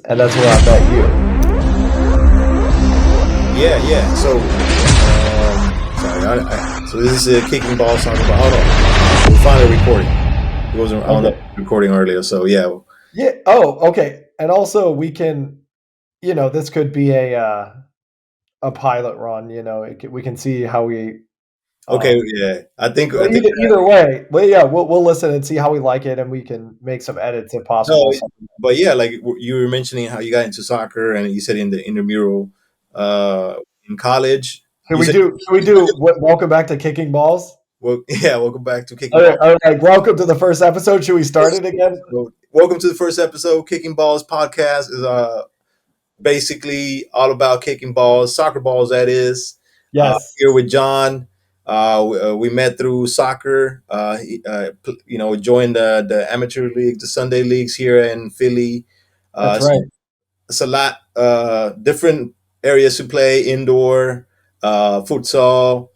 and that's where I met you. Yeah, yeah. So, sorry. So this is a kicking ball soccer. But hold on, we're finally recording. It wasn't. I don't know. Okay. Recording earlier. So yeah. Yeah. Oh, okay. And also, we can, this could be a pilot run. We can see how we. Okay. Um, Yeah. I think. but I think. either way, well, yeah, we'll listen and see how we like it, and we can make some edits if No, possible. but yeah, like you were mentioning how you got into soccer, and you said in the intramural uh, in college. Should You we said, do? Should we do? Welcome back to Kicking Balls. well, yeah. Welcome back to All kicking right, ball. all right. Welcome to the first episode. Should we start it again? Well, welcome to the first episode. Kicking Balls podcast is basically all about kicking balls, soccer balls. That is Yes, here with John. We met through soccer. Joined the amateur league, the Sunday leagues here in Philly. that's So right. it's a lot different areas to play indoor, futsal.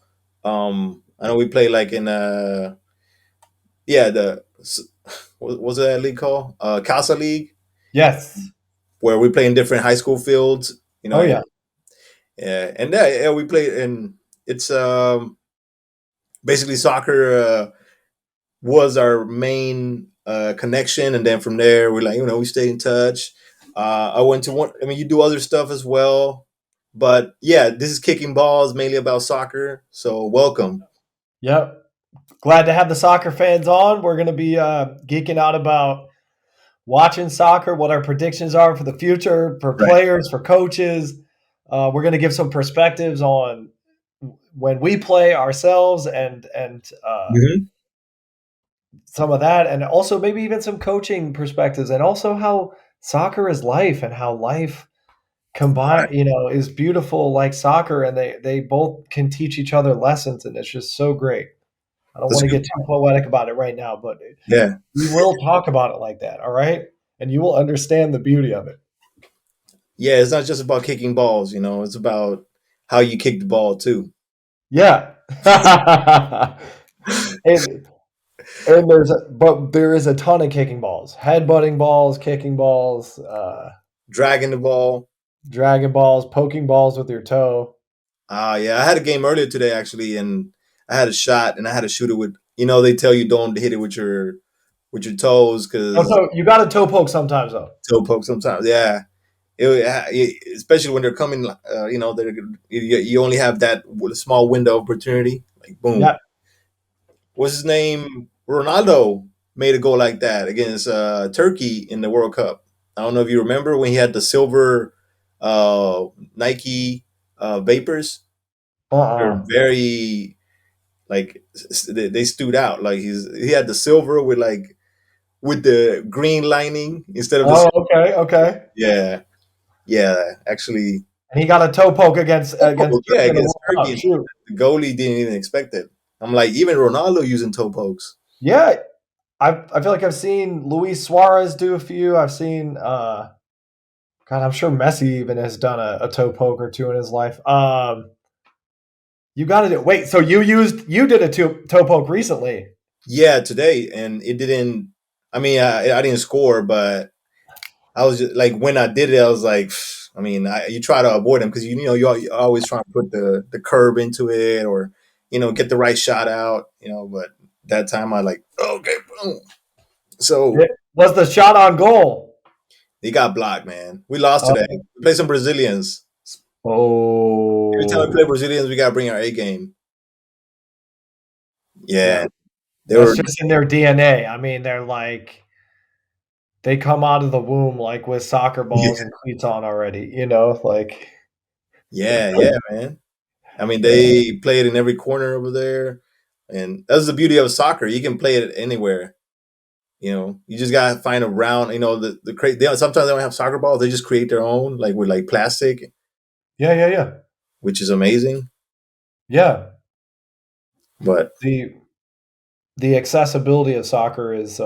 I know we play like in the what was that league called? Casa League, Yes. where we play in different high school fields. Oh yeah. And yeah, we play, and it's basically soccer was our main connection, and then from there we we stayed in touch. I went to one. I mean, you do other stuff as well, but yeah, this is kicking balls mainly about soccer. So welcome. Yep. Glad to have the soccer fans on. We're going to be geeking out about watching soccer, what our predictions are for the future, for Right. players, for coaches. We're going to give some perspectives on when we play ourselves and Hmm. some of that, and also maybe even some coaching perspectives, and also how soccer is life and how life Right. combine is beautiful like soccer, and they both can teach each other lessons, and it's just so great. I don't That's want to good. get too poetic about it right now, but Yeah. we will talk about it like that, all right? And you will understand the beauty of it. Yeah. It's not just about kicking balls. It's about how you kick the ball too. Yeah. and but there is a ton of kicking balls, headbutting balls, kicking balls, Dragging the ball. dragon balls, poking balls with your toe. Yeah, I had a game earlier today actually, and I had a shot, and I had to shoot it with. They tell you don't hit it with your toes Oh, because so you got a toe poke sometimes, though. toe poke sometimes. Yeah, especially when they're coming. You only have that small window of opportunity. Like boom, Yeah. what's his name? Ronaldo made a goal like that against Turkey in the World Cup. I don't know if you remember when he had the silver uh, Nike Vapors. They're Uh-uh. very like they stood out. Like he had the silver with the green lining instead of the Oh, okay, okay. yeah, yeah. Actually, And he got a toe poke against yeah, Turkey in the against World Turkey, Cup. Shoot. the goalie didn't even expect it. I'm like, even Ronaldo using toe pokes. Yeah, I feel like I've seen Luis Suarez do a few. I've seen God, I'm sure Messi even has done a toe poke or two in his life. You got to do. Wait, so you did a toe poke recently? Yeah, today, and it didn't. I mean, I didn't score, but I was just like when I did it, I was like, I mean, you try to avoid them because you always try to put the curve into it or get the right shot out. But that time I like okay, boom. So Was the shot on goal? they got blocked, man. We lost today. Oh, We play some Brazilians. Every time we oh, play Brazilians, we gotta bring our A game. yeah. Yeah, they That's were. just in their DNA. I mean, they're like they come out of the womb like with soccer Yeah, balls and cleats on already. Like yeah, yeah, man. I mean, yeah, they play it in every corner over there, and that's the beauty of soccer. You can play it anywhere. You just gotta find a round. Sometimes they don't have soccer balls. They just create their own, like with like plastic, yeah, yeah, yeah, which is amazing. yeah. But The accessibility of soccer is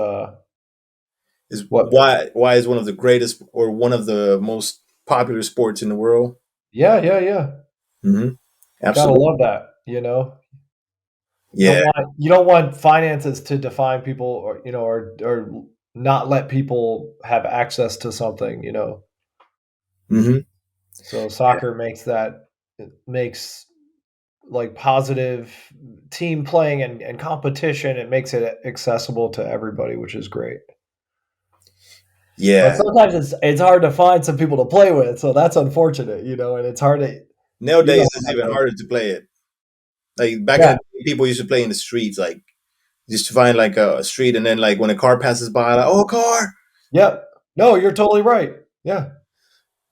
is what. why is one of the greatest or one of the most popular sports in the world. Yeah, yeah, yeah. Hmm. Gotta Absolutely. love that. Yeah. You don't want finances to define people, or or not let people have access to something. Hmm. So soccer makes that it makes like positive team playing and competition. It makes it accessible to everybody, which is great. But Yeah. sometimes it's hard to find some people to play with, so that's unfortunate, you know. And it's hard to you know Nowadays, it's how even that goes. harder to play it. Like back in Yeah, the day, people used to play in the streets, like just to find like a street, and then like when a car passes by, like, oh, a car. yep. No, you're totally right. Yeah,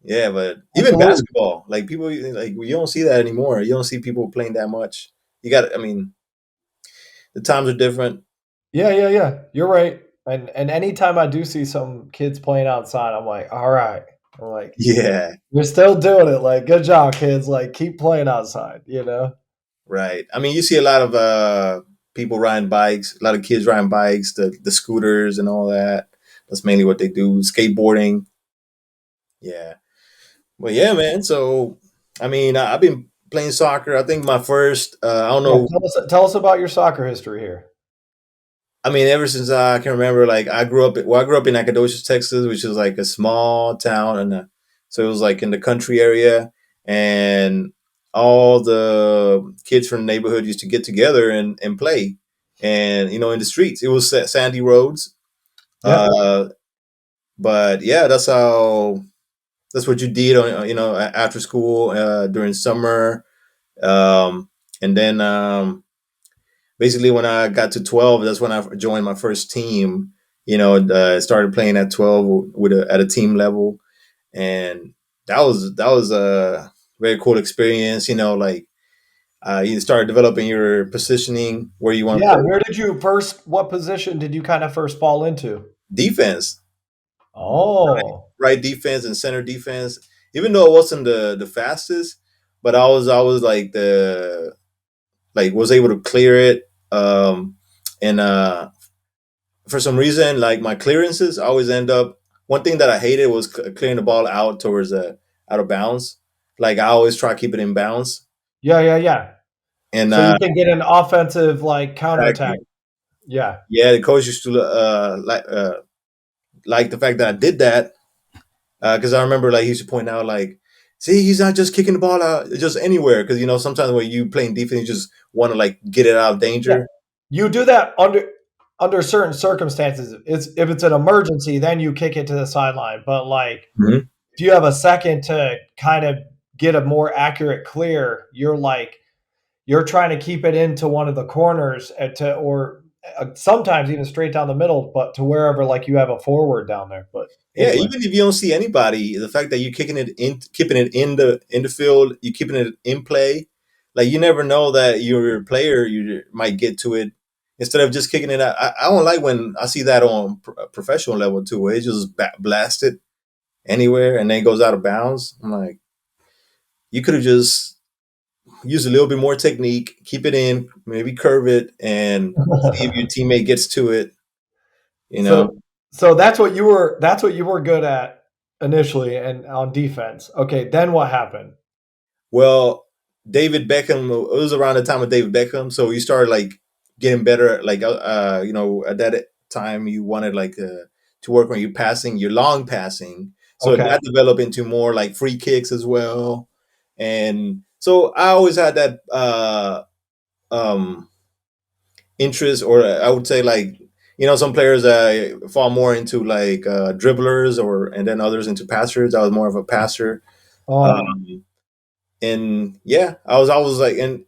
Yeah, but even absolutely. basketball, like people, like you don't see that anymore. You don't see people playing that much. You got, I mean, the times are different. Yeah, yeah, yeah. You're right. And anytime I do see some kids playing outside, I'm like, all right. I'm like, Yeah, you're still doing it. Like, good job, kids. Like, keep playing outside. You know. right. I mean, you see a lot of people riding bikes, a lot of kids riding bikes, the scooters and all that. That's mainly what they do. Skateboarding. Yeah. Well, yeah, man. So, I mean, I've been playing soccer. I think my first, I don't Yeah. know. Tell us about your soccer history here. I mean, ever since I can remember, like I grew up in Nacogdoches, Texas, which is like a small town, and so it was like in the country area, and all the kids from the neighborhood used to get together and play, and in the streets. It was sandy roads, Yeah. uh, but yeah, that's what you did on after school during summer, and then basically when I got to 12, that's when I joined my first team. Started playing at 12 at a team level, and that was a very cool experience. Like you started developing your positioning where you want to Yeah. play What position did you kind of first fall into? defense, Oh. right defense and center defense. Even though it wasn't the fastest, but I was like the like was able to clear it. And For some reason, like my clearances always end up. One thing that I hated was clearing the ball out towards out of bounds. Like I always try to keep it in bounds, Yeah, yeah, yeah. and So you can get an offensive like counterattack. exactly. Yeah. Yeah, the coach used to like the fact that I did that because I remember like he used to point out like, see, he's not just kicking the ball out just anywhere because sometimes when you playing defense, you just want to like get it out of Yeah. danger. You do that under certain circumstances. It's if it's an emergency, then you kick it to the sideline. But like Mhm. if you have a second to kind of get a more accurate clear, you're trying to keep it into one of the corners or sometimes even straight down the middle, but to wherever like you have a forward down there. But Yeah, anyway, even if you don't see anybody, the fact that you're kicking it in, keeping it in the field, you keeping it in play, like you never know that your player you might get to it instead of just kicking it out. I don't like when I see that on professional level too, where it just blasted anywhere and then it goes out of bounds. I'm like, you could have just used a little bit more technique, keep it in, maybe curve it, and see if your teammate gets to it. You know, so that's what you were good at initially and on defense. Okay, then what happened? Well, David Beckham. It was around the time of David Beckham, so you started like getting better. Like at that time, you wanted like to work on your passing, your long passing. So Okay. that developed into more like free kicks as well. And so I always had that um, interest, or I would say like some players fall more into like dribblers, and then others into passers. I was more of a passer. Oh, Um, and yeah, I was always like, and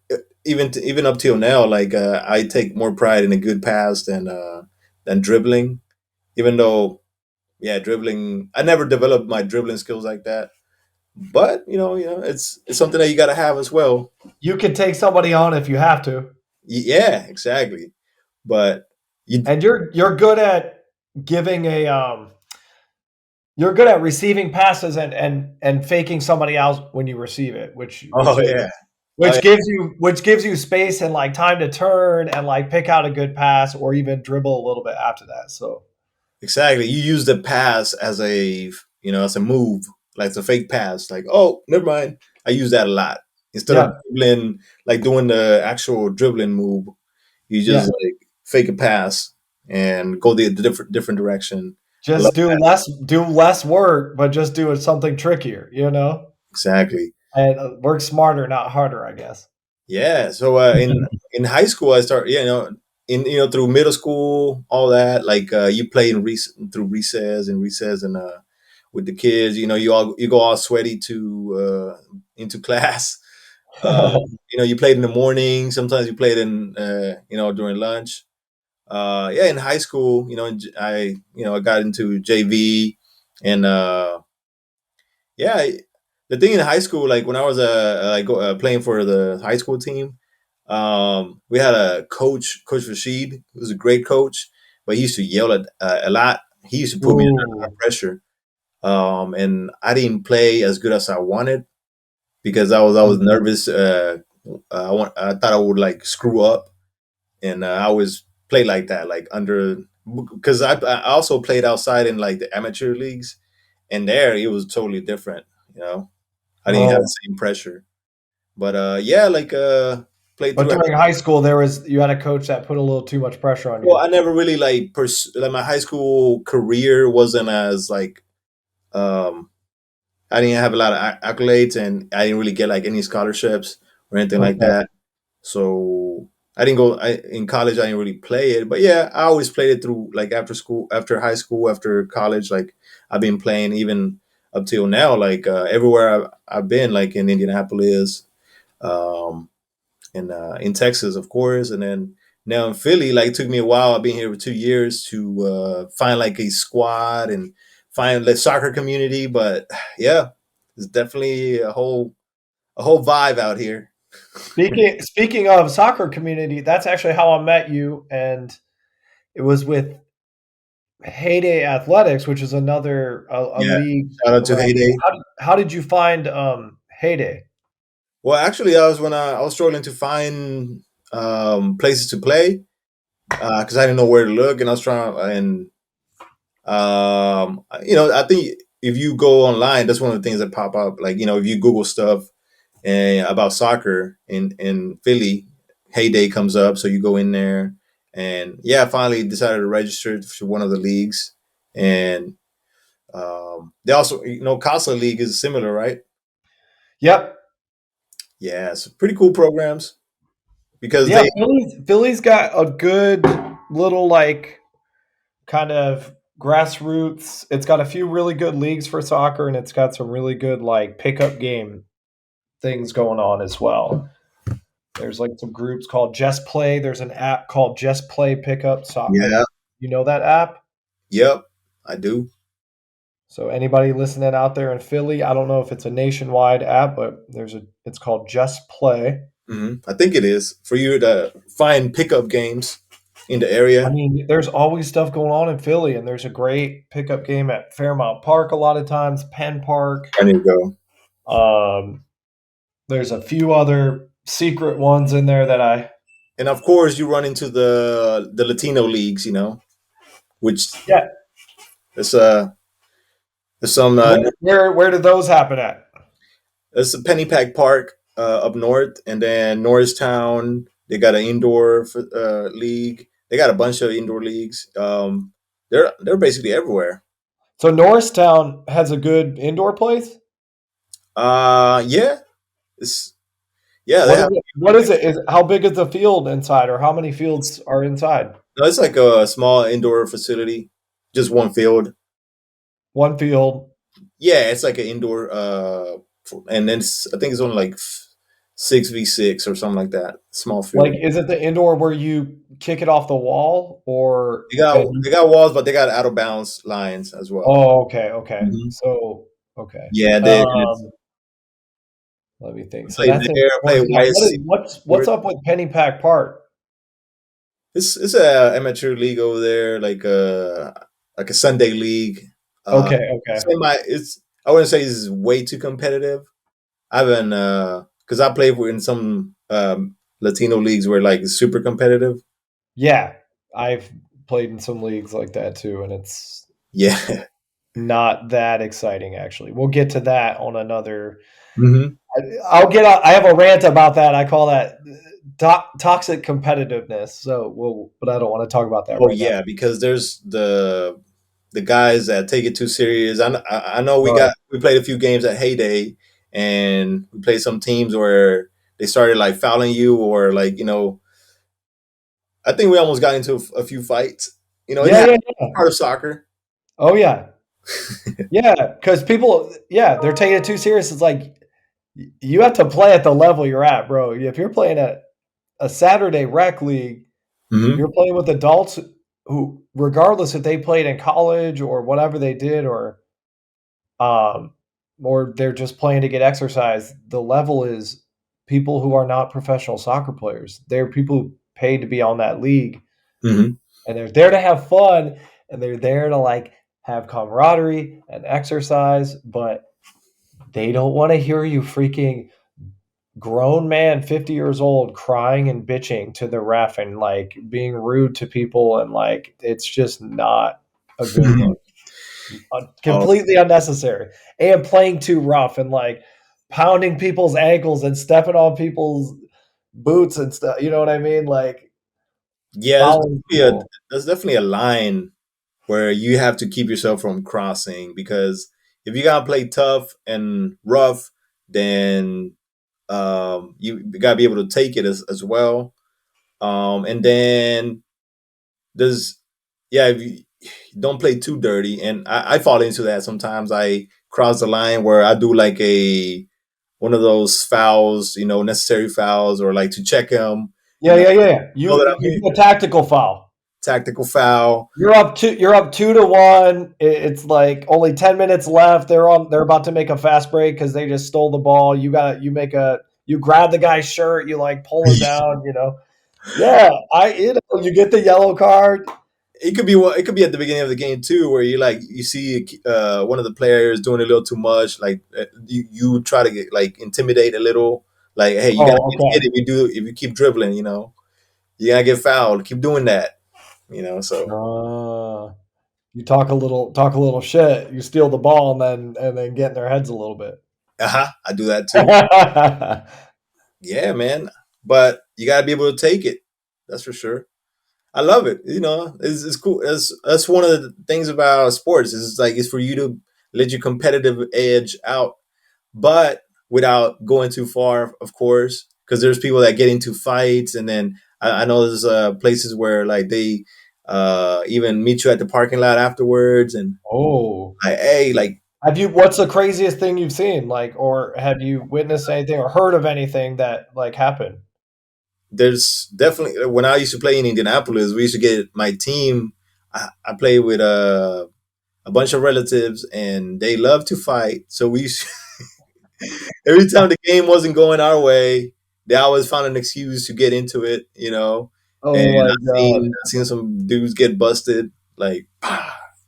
even up till now, like I take more pride in a good pass than dribbling. Even though, yeah, dribbling, I never developed my dribbling skills like that. But it's something that you got to have as well. you can take somebody on if you have to. Yeah, exactly. But you, And you're good at giving a you're good at receiving passes and faking somebody else when you receive it, oh yeah, oh yeah, which gives you space and like time to turn and like pick out a good pass or even dribble a little bit after that. So exactly. You use the pass as as a move, like it's a fake pass. Like, oh, never mind. I use that a lot instead of yeah, dribbling, like doing the actual dribbling move. You just yeah. like fake a pass and go the different direction. I love Just do less work, but just do it something trickier, exactly. and work smarter, not harder, I guess. Yeah. So in high school, I start in through middle school, all that. Like you play through recess and with the kids. You go all sweaty to into class. Uh, you played in the morning. Sometimes you played in during lunch. Yeah, in high school, I got into JV and yeah, the thing in high school, like when I was playing for the high school team, we had a Coach Rashid, who was a great coach, but he used to yell at a lot. He used to put me under a lot of Ooh. pressure, and I didn't play as good as I wanted because I was nervous. I thought I would like screw up, and I always played like that, like under because I also played outside in like the amateur leagues, and there it was totally different. You know, I didn't have Oh, the same pressure. But yeah, like played but through. during high school, you had a coach that put a little too much pressure on Well, you. I never really like my high school career wasn't as like um I didn't have a lot of accolades, and I didn't really get like any scholarships or anything like Okay. that. So I didn't go in college. I didn't really play it, but yeah, I always played it through like after school, after high school, after college. Like I've been playing even up till now. Like everywhere I've been, like in Indianapolis, um, in Texas, of course, and then now in Philly. Like it took me a while. I've been here for 2 years to find like a squad and find the soccer community. But yeah, it's definitely a whole vibe out here. Speaking of soccer community, that's actually how I met you, and it was with Heyday Athletics, which is another a Yeah, league shout out to around here. Heyday. How did you find Heyday? Well, actually, I was when I was struggling to find places to play because I didn't know where to look, and I was trying and I think if you go online, that's one of the things that pop up. Like if you Google stuff and about soccer in Philly, Heyday comes up, so you go in there, and yeah, I finally decided to register for one of the leagues, and they also Casa League is similar, right? Yep. Yeah, it's pretty cool programs because Yeah, they Philly's got a good little like kind of grassroots. It's got a few really good leagues for soccer, and it's got some really good like pickup game things going on as well. There's like some groups called Just Play. There's an app called Just Play Pickup. So yeah, you know that app? yep, I do. So anybody listening out there in Philly, I don't know if it's a nationwide app, but it's called Just Play. I think it is for you to find pickup games in the I area. mean, there's always stuff going on in Philly, and there's a great pickup game at Fairmount Park a lot of times, Penn Park. I need to go. Um, there's a few other secret ones in there that I And of course, you run into the Latino leagues, which yeah. is there's some Where did those happen at? there's a Pennypack Park up north, and then Norristown. They got an indoor league. They got a bunch of indoor leagues. They're basically everywhere. So Norristown has a good indoor place. Yeah, it's yeah they What is have. it? What is it? Is how big is the field inside, or how many fields are inside? No, it's like a small indoor facility, just one field. One field. Yeah, it's like an indoor, and then I think it's only like 6v6 or something like that. Small Like, field. is it the indoor where you kick it off the wall, or They got and they got walls, but they got out of bounds lines as well. oh, okay, okay. hmm So, okay. Yeah, Um, let me think. So play that's in there, play Norristown. YSC. What's up with Pennypack Park? It's a amateur league over there, like a Sunday league. Uh, Okay, okay. it's I wouldn't say it's way too competitive. I haven't because I played in some Latino leagues where like it's super competitive. Yeah, I've played in some leagues like that too, and it's Yeah. not that exciting actually. We'll get to that on another. hmm I'll get. I have a rant about that. I call that toxic competitiveness. But I don't want to talk about that Oh right now. yeah, because there's the guys that take it too serious. I know Right. we played a few games at Heyday, and we played some teams where they started like fouling you or like I think we almost got into a few fights. It Yeah, happens, yeah, yeah. part of soccer. Oh yeah. Yeah, because people, yeah, they're taking it too serious. It's like you have to play at the level you're at, bro. If you're playing at a Saturday rec league, Hmm. you're playing with adults who, regardless if they played in college or whatever they did, um, or they're just playing to get exercise, the level is people who are not professional soccer players. They're people who paid to be on that league, Hmm. and they're there to have fun, and they're there to like have camaraderie and exercise, but they don't want to hear you freaking grown man 50 years old crying and bitching to the ref and like being rude to people, and like it's just not a good look. Oh, Completely unnecessary, and playing too rough and like pounding people's ankles and stepping on people's boots and stuff, you know what I mean, like yeah, fouling people. there's definitely a line where you have to keep yourself from crossing because if you gotta play tough and rough, then you gotta be able to take it as well. And then there's yeah, if you don't play too dirty, and I fall into that sometimes. I cross the line where I do like a one of those fouls, necessary fouls, or like to check him, Yeah, yeah, yeah, yeah. know that You I'm do a tactical foul. tactical foul. You're up 2-1. It's like only 10 minutes left. They're about to make a fast break because they just stole the ball. You grab the guy's shirt, you like pull him down, you know. Yeah, you get the yellow card. It could be at the beginning of the game too, where you see one of the players doing a little too much. Like you try to get like intimidate a little. Like, hey, you gotta Oh, get hit okay. if you keep dribbling. You gotta get fouled. Keep doing that. So You talk a little shit. You steal the ball and then get in their heads a little bit. I do that too. Yeah, man. But you gotta be able to take it. That's for sure. I love it. It's cool. That's one of the things about sports. Is like it's for you to let your competitive edge out, but without going too far, of course. Because there's people that get into fights, and then I know there's places where like they even meet you at the parking lot afterwards, and Oh. like, hey, like What's the craziest thing you've seen? Like, or have you witnessed anything or heard of anything that like happened? there's definitely when I used to play in Indianapolis, we used to get my team. I played with a bunch of relatives, and they love to fight. So we used every time the game wasn't going our way, they always found an excuse to get into it. And Oh my god. I seen some dudes get busted, like,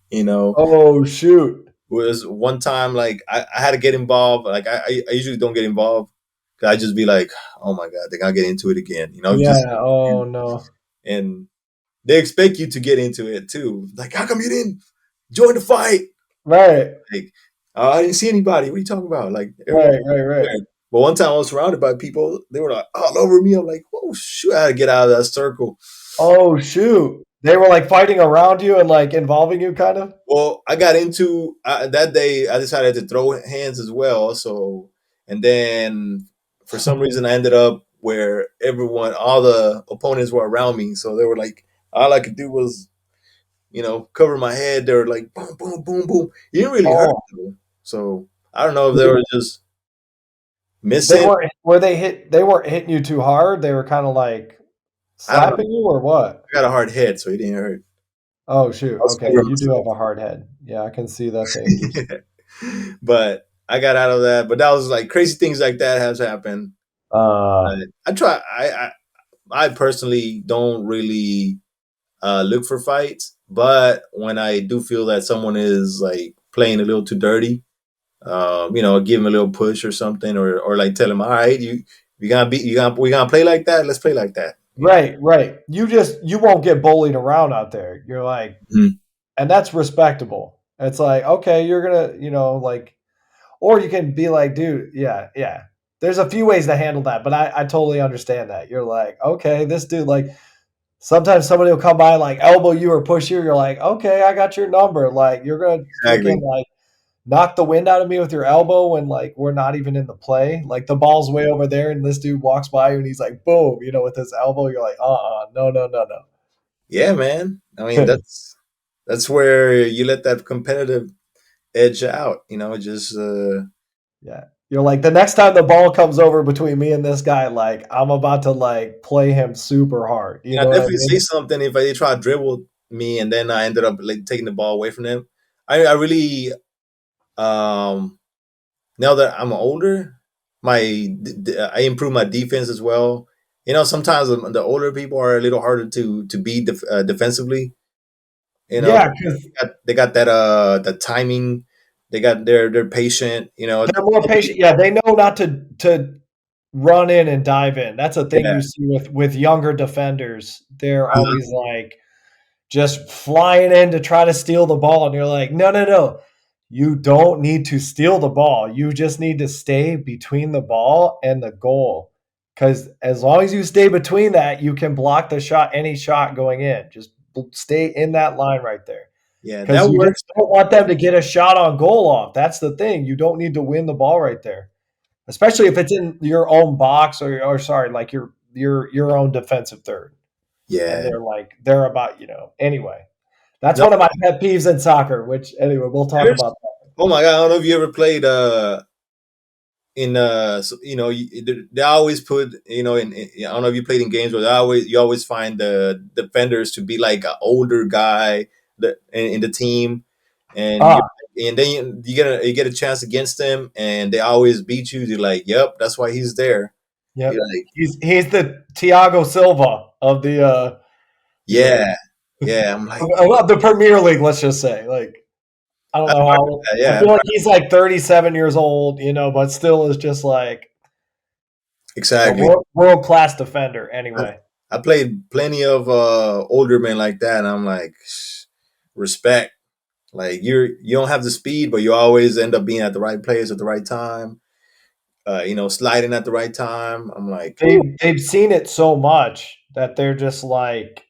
you know. Oh shoot. Was one time like I had to get involved. Like I usually don't get involved. 'Cause I just be like, oh my god, they're gonna get into it again. Just Yeah. Oh no. and they expect you to get into it too. Like, how come you didn't join the fight? Right. Like, I didn't see anybody. What are you talking about? Like everyone. Right. Right. Right. But one time I was surrounded by people. They were like all over me. I'm like, oh shoot, I had to get out of that circle. Oh shoot. They were like fighting around you and like involving you, kind of. Well, I got into that day. I decided to throw hands as well. So, and then for some reason, I ended up where all the opponents were around me. So they were like, all I could do was, cover my head. They were like, boom, boom, boom, boom. It didn't really hurt. Oh, Though. So I don't know if they were just they missing. weren't. They weren't hitting you too hard. They were kind of like I don't know. slapping you, or what? I got a hard head, so it didn't hurt. Oh shoot. I was Okay, covering you do myself. have a hard head. Yeah, I can see that's dangerous. But I got out of that. But that was like crazy things like that has happened. Uh, Uh, I try. I personally don't really look for fights, but when I do feel that someone is like playing a little too dirty, give him a little push or something, or like tell him, all right, you gonna be you gonna we gonna play like that. Let's play like that. right, right. You won't get bullied around out there. You're like, Mhm. and that's respectable. It's like, okay, you're gonna, like, or you can be like, dude, yeah, yeah. There's a few ways to handle that, but I totally understand that. You're like, okay, this dude, like, sometimes somebody will come by like elbow you or push you. You're like, okay, I got your number. Like you're gonna freaking Exactly. like knock the wind out of me with your elbow when like we're not even in the play. Like the ball's way over there, and this dude walks by you and he's like, boom, with his elbow. You're like, no, no, no, Yeah, man. I mean, no. that's where you let that competitive edge out. Just Yeah. You're like, the next time the ball comes over between me and this guy, like I'm about to like play him super hard. You I know what I definitely say mean? something if they try to dribble me and then I ended up like taking the ball away from them. I really um now that I'm older, I improve my defense as well. Sometimes the older people are a little harder to beat defensively. Yeah, because They got that timing. They're patient. they're more patient. Yeah, they know not to run in and dive in. That's a thing Yeah. you see with younger defenders. They're Uh-huh. always like just flying in to try to steal the ball, and you're like, no, no, no. You don't need to steal the ball. You just need to stay between the ball and the goal. Because as long as you stay between that, you can block the shot, any shot going in. Just stay in that line right there. Yeah, Because that you just works. don't want them to get a shot on goal off. That's the thing. You don't need to win the ball right there, especially if it's in your own box or sorry, like your own defensive third, and Yeah. they're about anyway. That's No, one of my pet peeves in soccer. Which anyway, we'll talk there's. about that. Oh my god! I don't know if you ever played in they always put I don't know if you played in games where you always find the defenders to be like an older guy in the team, and Ah, and then you get a chance against them, and they always beat you. You're like, yep, that's why he's there. You're yep. like, He's the Thiago Silva of the you know yeah, yeah. I'm like, of the Premier League. Let's just say, like, I don't I've know heard of how. that. I Yeah, feel like he's like 37 years old, but still is just like a exactly. world class defender. I, Anyway, I played plenty of older men like that, and I'm like, respect. Like you don't have the speed, but you always end up being at the right place at the right time. Sliding at the right time. I'm like, whew, they've seen it so much that they're just like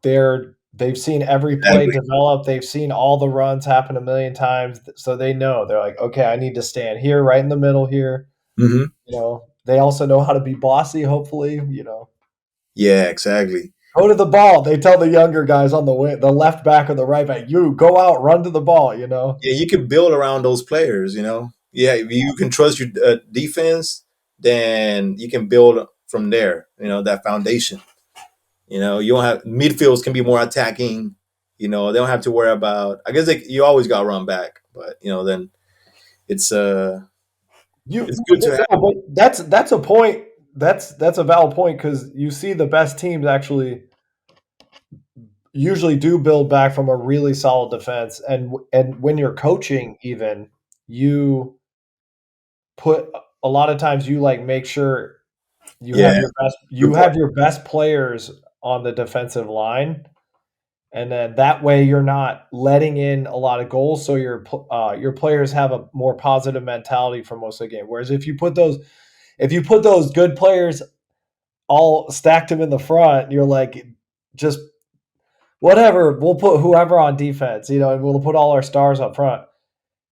they've seen every play exactly. develop. They've seen all the runs happen a million times, so they know. They're like, okay, I need to stand here, right in the middle here. Hmm. They also know how to be bossy. Hopefully, Yeah, exactly. go to the ball. They tell the younger guys on the wing, the left back or the right back, you go out, run to the ball. Yeah, you can build around those players. Yeah, if you can trust your defense, then you can build from there. That foundation. You don't have midfields can be more attacking. They don't have to worry about. I guess you always got to run back, but then it's uh You it's good to have. no, but that's a point. That's a valid point because you see the best teams actually usually do build back from a really solid defense, and when you're coaching, even you put a lot of times you like make sure Yeah, you good point. have your best players on the defensive line, and then that way you're not letting in a lot of goals, so your players have a more positive mentality for most of the game. Whereas if you put those good players all stacked them in the front, you're like, just whatever, we'll put whoever on defense, and we'll put all our stars up front.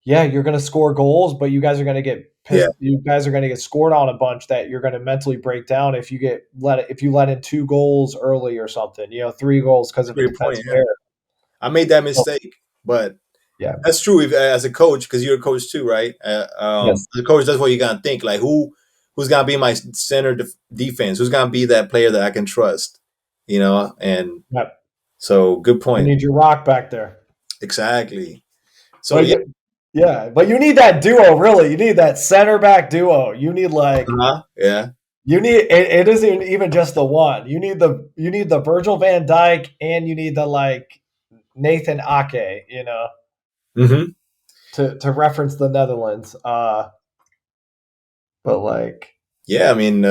Yeah, you're going to score goals, but you guys are going to get Yeah, pissed. You guys are going to get scored on a bunch that you're going to mentally break down if you let in 2 goals early or something. 3 goals because that's a of a great point. defensive Yeah, error. I made that So, mistake, but yeah. that's true as a coach because you're a coach too, right? Yes. As a coach, that's what you gotta think. Like who's gonna be my center defense? Who's gonna be that player that I can trust? And Yep. so good You point. need your rock back there. Exactly. So But yeah, yeah, but you need that duo. Really, you need that center back duo. You need like yeah. You need it isn't even just the one. You need the Virgil Van Dyke and you need the like Nathan Ake, Hmm. to reference the Netherlands. But like Yeah, I mean,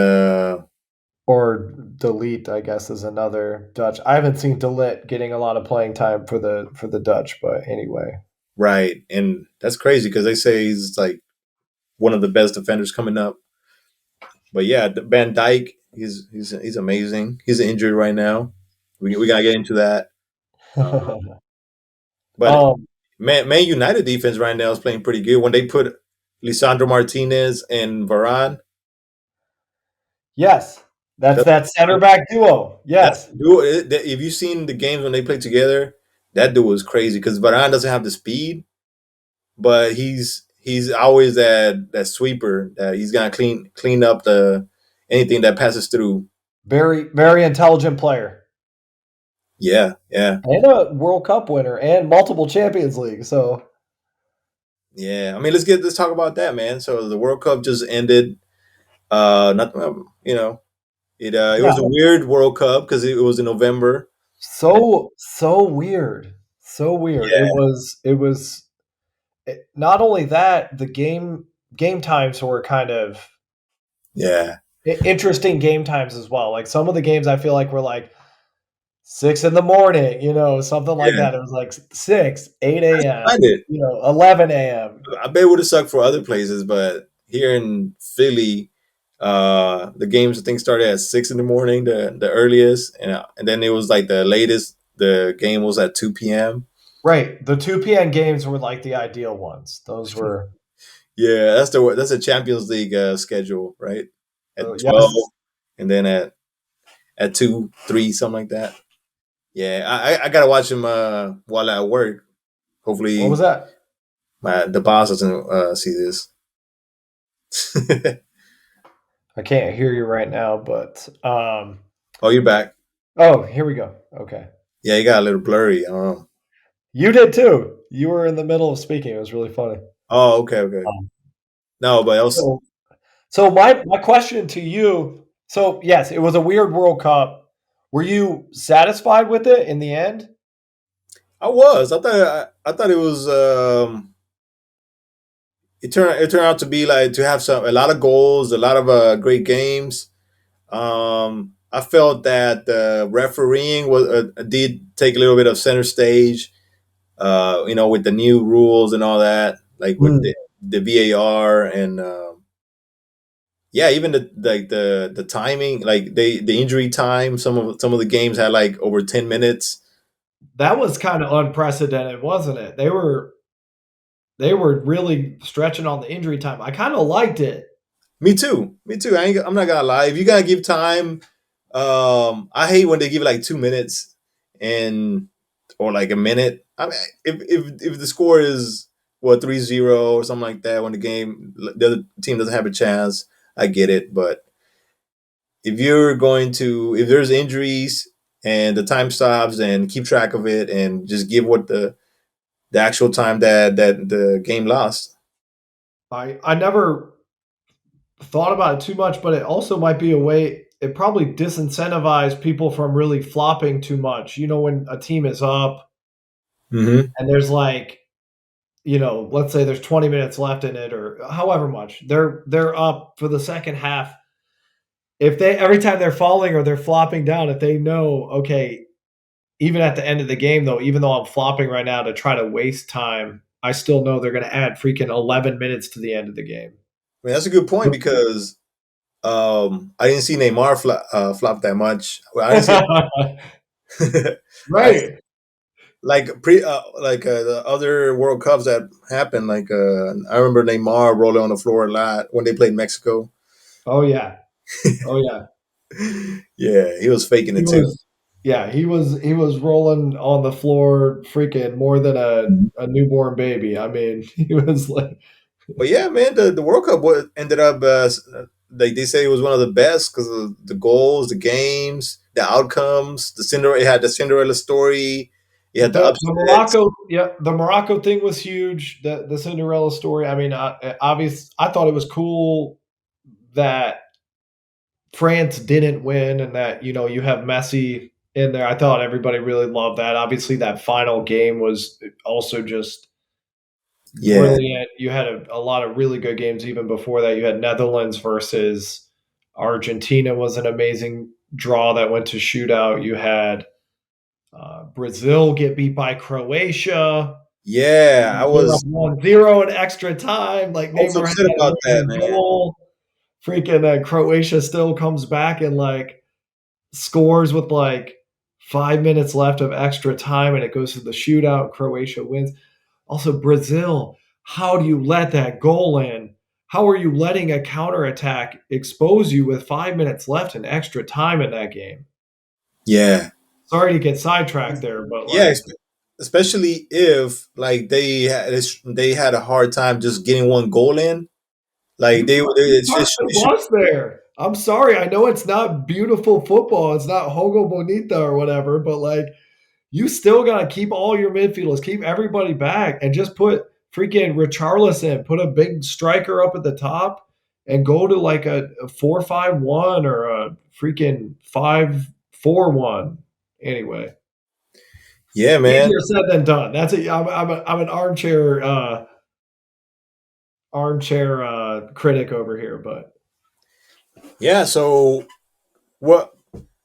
or Delete, I guess, is another Dutch. I haven't seen Delit getting a lot of playing time for the Dutch, but anyway. right, and that's crazy because they say he's like one of the best defenders coming up. But yeah, Van Dyke, he's amazing. He's injured right now. We gotta get into that. Uh, but um, Man United defense right now is playing pretty good. When they put Lisandro Martinez and Varane, yes, that's that's that center back duo. that's Yes, dude. If you've seen the games when they play together, that dude was crazy because Varane doesn't have the speed, but he's always that sweeper that he's gonna clean up the anything that passes through. very very intelligent player Yeah, yeah, and a World Cup winner and multiple Champions League. So yeah. I mean, let's talk about that, man. So the World Cup just ended. Not it yeah, was a weird World Cup because it was in November. And so weird, so weird. yeah, Not only that, the game times were kind of yeah, interesting game times as well. Like some of the games I feel like were like 6 in the morning, something like yeah. that. It was like 6, 8 a.m., I did. 11 a.m. I bet it would have sucked for other places, but here in Philly, the games I think started at 6 in the morning, the earliest, and then it was like the latest. The game was at 2 p.m. Right. The 2 p.m. games were like the ideal ones. Those were, Yeah, that's a Champions League schedule, right? At yes. 12, and then at 2, 3, something like that. Yeah, I gotta watch them while at work. What was Hopefully, that? the boss doesn't see this. I can't hear you right now, but Oh, you're back. oh, here we go. Okay. Yeah, you got a little blurry. You did too. You were in the middle of speaking. It was really funny. Oh, okay, okay. Um, No, but else so So my question to you, so yes, it was a weird World Cup. Were you satisfied with it in the end? I was. I thought it was. It turned out to be like to have a lot of goals, a lot of great games. I felt that the refereeing was did take a little bit of center stage. With the new rules and all that, like with Mm. the VAR and yeah, even the timing, like the injury time. Some of the games had like over 10 minutes. That was kind of unprecedented, wasn't it? They were really stretching on the injury time. I kind of liked it. Me too. Me too. I'm not gonna lie. If you gotta give time, I hate when they give like 2 minutes and or like a minute. I mean, if the score is 3-0 or something like that, when the other team doesn't have a chance, I get it. But if there's injuries and the time stops, and keep track of it and just give what the actual time that the game lost. I never thought about it too much, but it also might be a way. It probably disincentivized people from really flopping too much. When a team is up Mm-hmm. and there's like let's say there's 20 minutes left in it or however much. They're up for the second half. If they every time they're falling or they're flopping down, if they know, okay, even at the end of the game though, even though I'm flopping right now to try to waste time, I still know they're going to add freaking 11 minutes to the end of the game. I mean, that's a good point because I didn't see Neymar flop that much. Well, I didn't see. I Right. the other World Cups that happened. Like I remember Neymar rolling on the floor a lot when they played Mexico. Oh yeah. Oh yeah. Yeah, he was faking He it too. was yeah, he was rolling on the floor freaking more than a newborn baby. I mean, he was like But yeah, man, the World Cup ended up like they say it was one of the best because of the goals, the games, the outcomes. It had the Cinderella story. It had the the upsets. Morocco, yeah, the Morocco thing was huge. The Cinderella story. I mean, I thought it was cool that France didn't win and that you have Messi in there. I thought everybody really loved that. Obviously, that final game was also just Yeah, brilliant. You had a lot of really good games even before that. You had Netherlands versus Argentina was an amazing draw that went to shootout. You had Brazil get beat by Croatia. yeah. They're up 1-0 in extra time. Like I was Neymar had upset that about that, amazing man. goal. Freaking Croatia still comes back and like scores with like 5 minutes left of extra time, and it goes to the shootout. Croatia wins. Also, Brazil, how do you let that goal in? How are you letting a counterattack expose you with 5 minutes left and extra time in that game? Yeah, Sorry to get sidetracked there, but yeah. like, Especially if like they had a hard time just getting one goal in. Like you it's touched just the it should, bus there. I'm sorry. I know it's not beautiful football. It's not Hogo Bonita or whatever, but like, you still got to keep all your midfielders, keep everybody back, and just put freaking Richarlison, put a big striker up at the top, and go to like a 4-5-1 or a freaking 5-4-1. Anyway, yeah, man. easier said than done. That's it. I'm an armchair critic over here, but Yeah. So what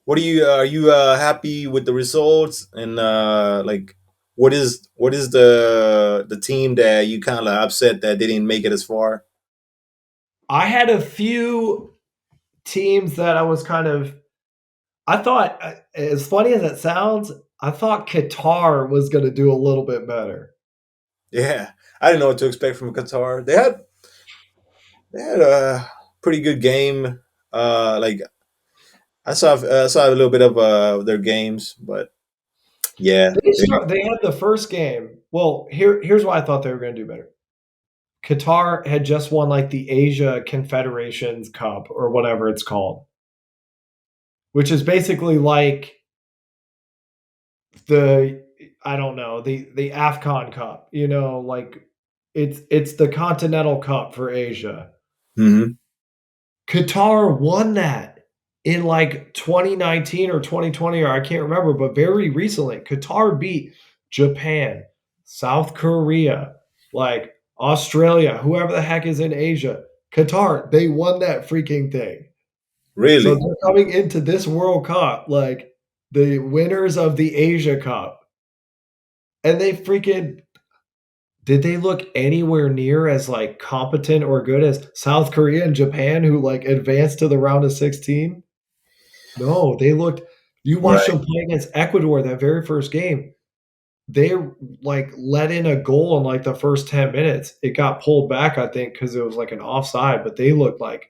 what are you happy with the results and like what is the team that you kind of upset that they didn't make it as far? I had a few teams that I was kind of. I thought, as funny as it sounds, I thought Qatar was going to do a little bit better. Yeah, I didn't know what to expect from Qatar. They had a pretty good game. Like I saw a little bit of their games, but yeah, They had the first game. Well, here's why I thought they were going to do better. Qatar had just won like the Asia Confederations Cup or whatever it's called, which is basically like the I don't know the Afcon Cup. You know, like it's the Continental Cup for Asia. hmm Qatar won that in like 2019 or 2020, or I can't remember, but very recently, Qatar beat Japan, South Korea, like Australia, whoever the heck is in Asia. Qatar, they won that freaking thing. So really they're coming into this World Cup like the winners of the Asia Cup. And they freaking did they look anywhere near as like competent or good as South Korea and Japan who like advanced to the round of 16? No, they looked you watched right. them play against Ecuador that very first game. They like let in a goal in like the first 10 minutes. It got pulled back, I think, because it was like an offside, but they looked like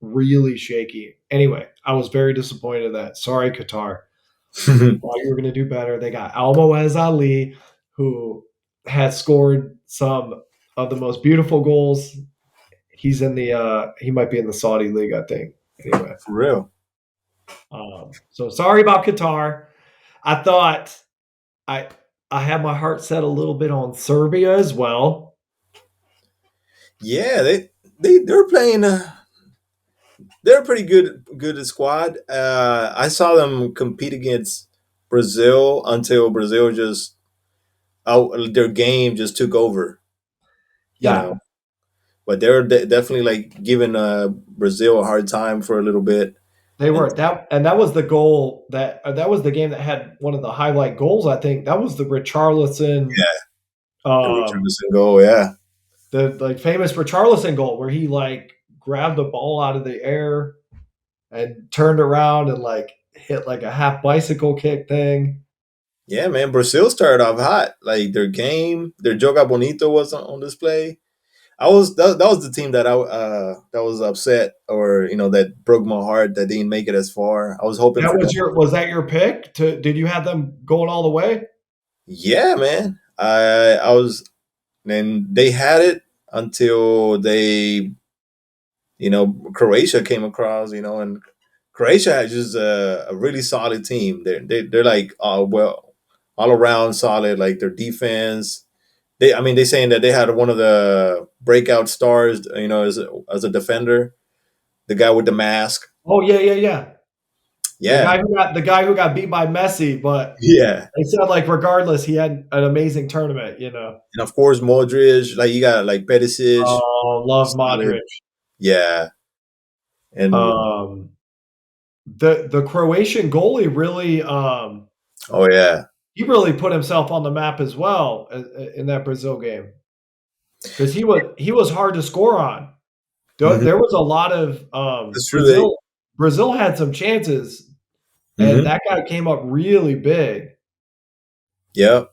really shaky. Anyway, I was very disappointed in that. Sorry, Qatar. Thought you were gonna do better. They got Almoez Ali, who has scored some of the most beautiful goals. He's in the he might be in the Saudi league, I think. Anyway. For real. So sorry about Qatar. I thought I I had my heart set a little bit on Serbia as well. Yeah, they're playing. They're a pretty good squad. I saw them compete against Brazil until Brazil just out their game just took over. You Yeah, know, but they're definitely like giving Brazil a hard time for a little bit. they And were that, and that was the goal that was the game that had one of the highlight goals. I think that was the Richarlison, yeah, the um, Richarlison goal. Yeah, the like famous Richarlison goal where he like grabbed the ball out of the air and turned around and like hit like a half bicycle kick thing. yeah, man. Brazil started off hot. Like their game, their Joga Bonito was on display. That was the team that was upset or that broke my heart that didn't make it as far. I was hoping That for them. was that your pick? Did you have them going all the way? Yeah, man. I was and they had it until Croatia came across, and Croatia had just a really solid team. They're like all around solid. Like their defense, I mean, they saying that they had one of the breakout stars, as a defender, the guy with the mask. Oh yeah, yeah, yeah. Yeah, The guy who got beat by Messi, but yeah, they said like regardless, he had an amazing tournament. You know, and of course Modric. Like you got like Perisic, oh, love solid. Modric. Yeah, and Um, the Croatian goalie really oh yeah. he really put himself on the map as well in that Brazil game because he was hard to score on. hmm There was a lot of That's true. Brazil had some chances. and Hmm. that guy came up really big. Yep, It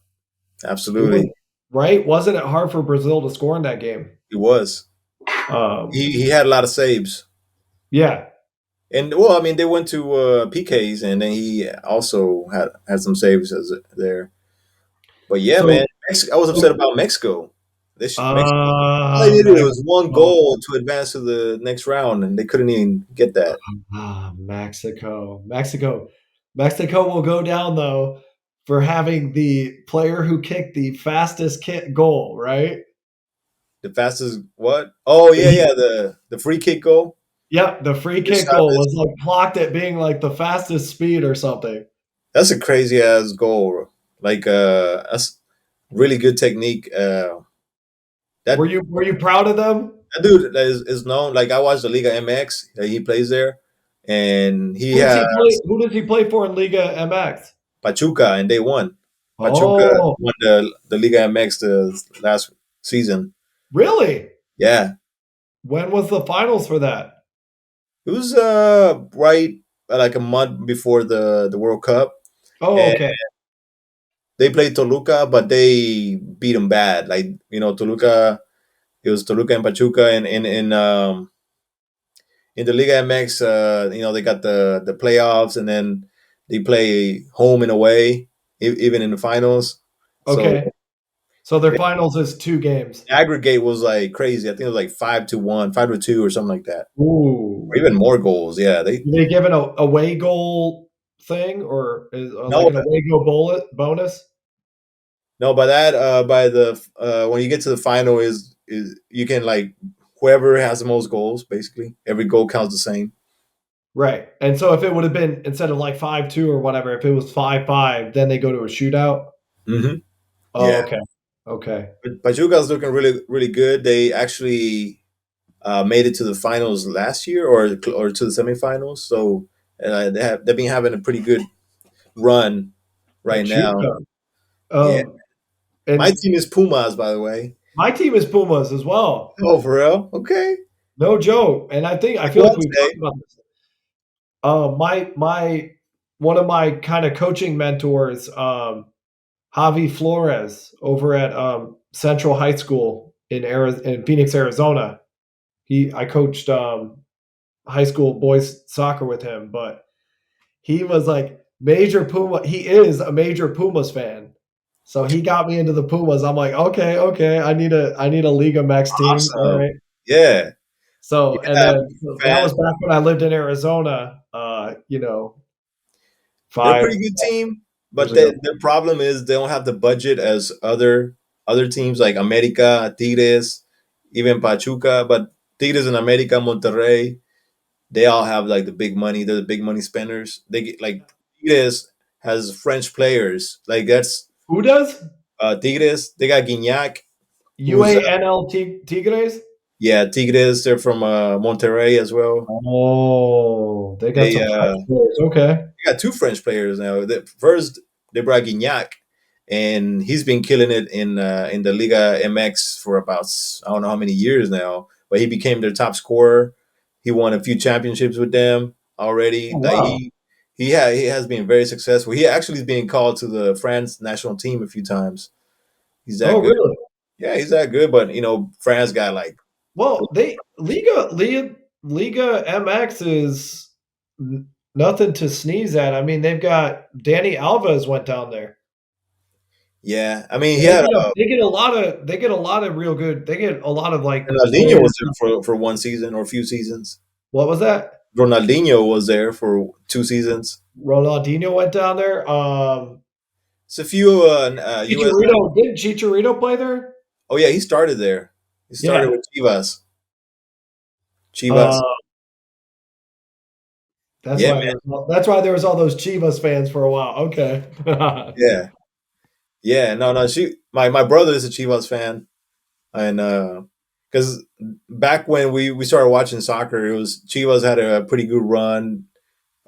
was absolutely. right. Wasn't it hard for Brazil to score in that game? He was. Um, He had a lot of saves. yeah. And well, I mean, they went to PKs, and then he also had some saves there. But yeah, man, So, I was upset so about Mexico. Mexico, all they uh, needed was one Mexico. goal to advance to the next round, and they couldn't even get that. Mexico will go down though for having the player who kicked the fastest kick goal, right? The fastest what? Oh yeah, He, yeah, the free kick goal. yep, the free The kick goal Chavez. was like clocked at being like the fastest speed or something. That's a crazy ass goal. Like that's really good technique. Were That you proud of them? that dude is known. Like I watched the Liga MX. He plays there, and he Who does has he play? Who does he play for in Liga MX? Pachuca, and they won. Pachuca Oh, won the Liga MX the last season. really? Yeah, When was the finals for that? it was right like a month before the World Cup, Oh, and okay, they played Toluca, but they beat them bad. Like Toluca. It was Toluca and Pachuca, and in the Liga MX, they got the playoffs, and then they play home and away, even in the finals. So okay. So their finals is 2 games. the aggregate was like crazy. I think it was like 5-1, 5-2, or something like that, or Ooh. even more goals. Yeah, they Do they give an away goal thing or is like no, an away goal bonus? no. By that, by the when you get to the final, is you can like whoever has the most goals. Basically, every goal counts the same. Right. And so if it would have been instead of like 5-2 or whatever, if it was 5-5, then they go to a shootout. Hmm. Oh, Yeah, okay. Okay. but Pachuca's looking really really good. They actually made it to the finals last year, or to the semifinals. So they've been having a pretty good run right now. Pachuca. Yeah, my And team is Pumas, by the way. my team is Pumas as well. Oh, for real? Okay. No joke. And I They feel won like we've today. talked about this. My one of my kind of coaching mentors, Javi Flores over at Central High School in Phoenix, Arizona. I coached high school boys soccer with him, but he was like major Puma. He is a major Pumas fan, so he got me into the Pumas. I'm like, okay, okay, I need a Liga Max team. All Awesome. right. Yeah. So and Yeah. then so that Fan. was back when I lived in Arizona. They're a Five pretty good team, years but ago. their problem is they don't have the budget as other teams like America, Tigres, even Pachuca. But Tigres and America, Monterrey, they all have like the big money. They're the big money spenders. They get like Tigres has French players. Like that's Who does? Tigres. They got Guignac, who's UANL Tigres? yeah, Tigres. They're from Monterrey as well. Oh, they got They some French players. Okay. got two French players now. First, they brought Guignac, and he's been killing it in the Liga MX for about I don't know how many years now. But he became their top scorer. He won a few championships with them already. Oh, Like wow. he has been very successful. He actually is being called to the France national team a few times. He's that Oh, good. really? Yeah, he's that good. But France got like Well, they Liga MX is nothing to sneeze at. I mean, they've got Danny Alves went down there. yeah. I mean, he And they had get a lot of real good. They get a lot of like Ronaldinho players. was there for one season or a few seasons. What was that? Ronaldinho was there for 2 seasons. Ronaldinho went down there. It's a few U.S. Chicharito play there? Oh yeah, he started there. He started Yeah. with Chivas. Uh, Chivas. that's Yeah, why there was all those Chivas fans for a while. Okay. man. Yeah, yeah. No, no. My brother is a Chivas fan, and because back when we started watching soccer, it was Chivas had a pretty good run.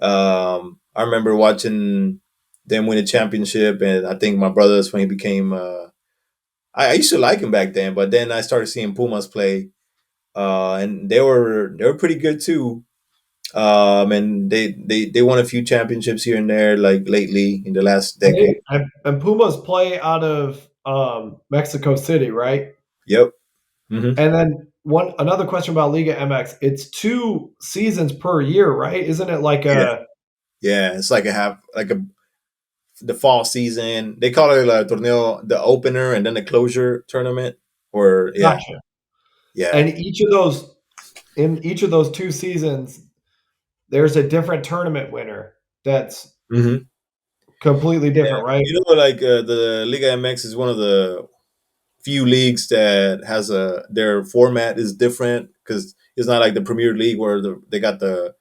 I remember watching them win a championship, and I think my brother's when he became. I used to like him back then, but then I started seeing Pumas play, and they were pretty good too. And they won a few championships here and there, like lately in the last And decade. and Pumas play out of Mexico City, right? Yep. Hmm. And then one another question about Liga MX. It's 2 seasons per year, right? Isn't it like Yeah. a Yeah. It's like a half, like a the fall season. They call it a torneo, the opener, and then the closure tournament. Or yeah, gotcha? yeah. And each of those 2 seasons, there's a different tournament winner that's Hmm. completely different, right? You know, like the Liga MX is one of the few leagues that has a their format is different because it's not like the Premier League where they got the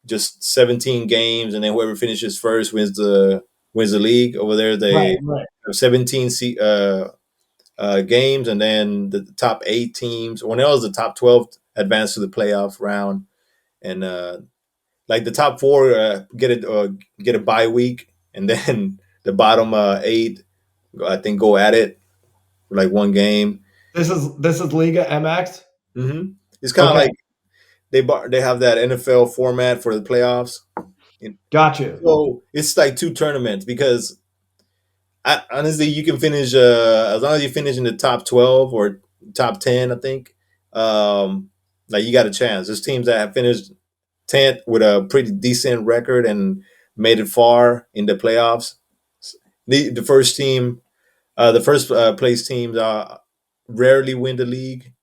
just 17 games and then whoever finishes first wins the league. Over there, they Right, right. have 17 games, and then the top 8 teams. When else the top 12 advance to the playoff round, and like the top four get a bye week, and then the bottom eight, I think, go at it for like one game. This is Liga MX. Hmm. It's kind of Okay, like they have that NFL format for the playoffs. And gotcha. so it's like two tournaments because honestly, you can finish as long as you finish in the top 12 or top 10. I think like you got a chance. There's teams that have finished 10th with a pretty decent record and made it far in the playoffs. The first team, the first place teams rarely win the league.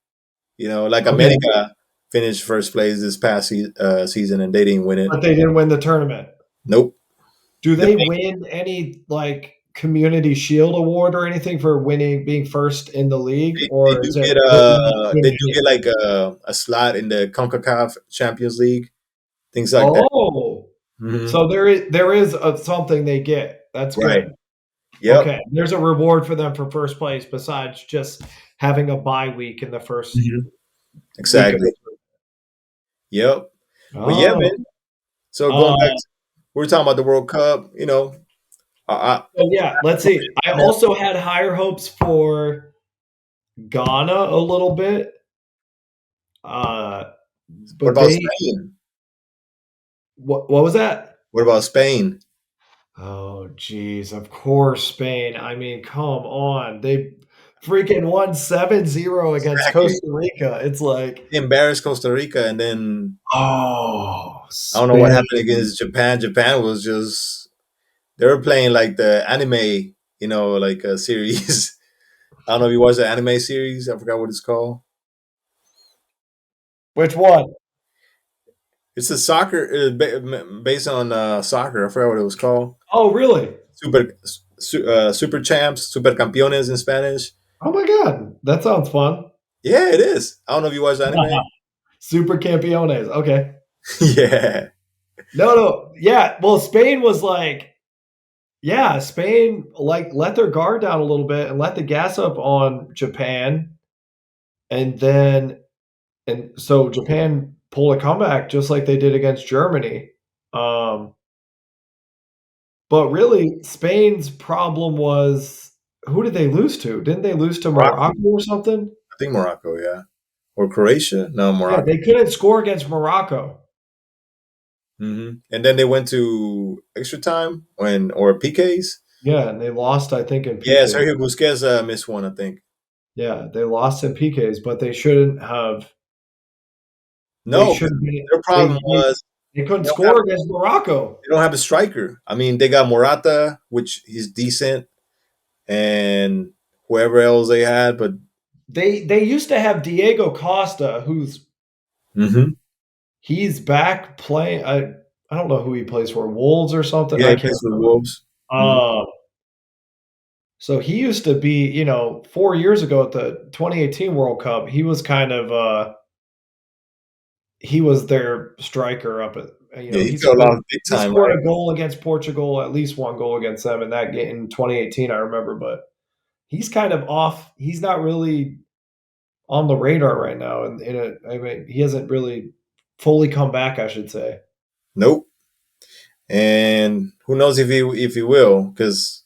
You know, like Okay, America finished first place this past season and they didn't win it. but they didn't win the tournament. Nope. Do The they win any like community shield award or anything for winning being first in the league, They or do is it get really team? like a slot in the CONCACAF Champions League, things like that. Oh, Hmm. so there is something they get. That's Right. good. Yep. Okay, there's a reward for them for first place besides just having a bye week in the first Hmm. week of Exactly. the Yep. But yeah, oh. man. So going back, Uh, we were talking about the World Cup. You know, I, so yeah, let's see. I also had higher hopes for Ghana a little bit. Uh, what but about they Spain? what was that? What about Spain? Oh, geez, of course, Spain. I mean, come on. They freaking won 7-0 against Exactly. Costa Rica. It's like, They embarrassed Costa Rica, and then oh, I don't know what happened Spain. against Japan. Japan was just they were playing like the anime, like a series. I don't know if you watched the anime series. I forgot what it's called. Which one? It's a soccer based on soccer. I forgot what it was called. Oh, really? Super champs, super campeones in Spanish. Oh my God. That sounds fun. Yeah, it is. I don't know if you watch anime. Super Campeones. Okay. Yeah. No, no. Yeah. Well, Spain was like, yeah, Spain like let their guard down a little bit and let the gas up on Japan. And then and so Japan pulled a comeback just like they did against Germany. Um, but really, Spain's problem was who did they lose to? Didn't they lose to Morocco. Morocco or something? I think Morocco. Yeah. Or Croatia. No, Yeah, Morocco. they couldn't score against Morocco. And then they went to extra time or PKs. Yeah, and they lost, I think, in Yeah, PK. Sergio Busquets missed one. I think. Yeah, they lost in PKs, but they shouldn't have. They No, 'cause should be. their problem was They couldn't they don't have score against Morocco. they don't have a striker. I mean, they got Morata, which he's decent, and whoever else they had, but They used to have Diego Costa, who's hmm he's back playing. I don't know who he plays for, Wolves or something. yeah, I he can't plays for the remember. Wolves. Hmm. So he used to be, 4 years ago at the 2018 World Cup. He was kind of he was their striker up at Yeah, he he fell scored off big he time, scored right? a goal against Portugal, at least one goal against them in that game in 2018. I remember, but he's kind of off. He's not really on the radar right now, and I mean, he hasn't really fully come back, I should say. Nope. And who knows if he will? Because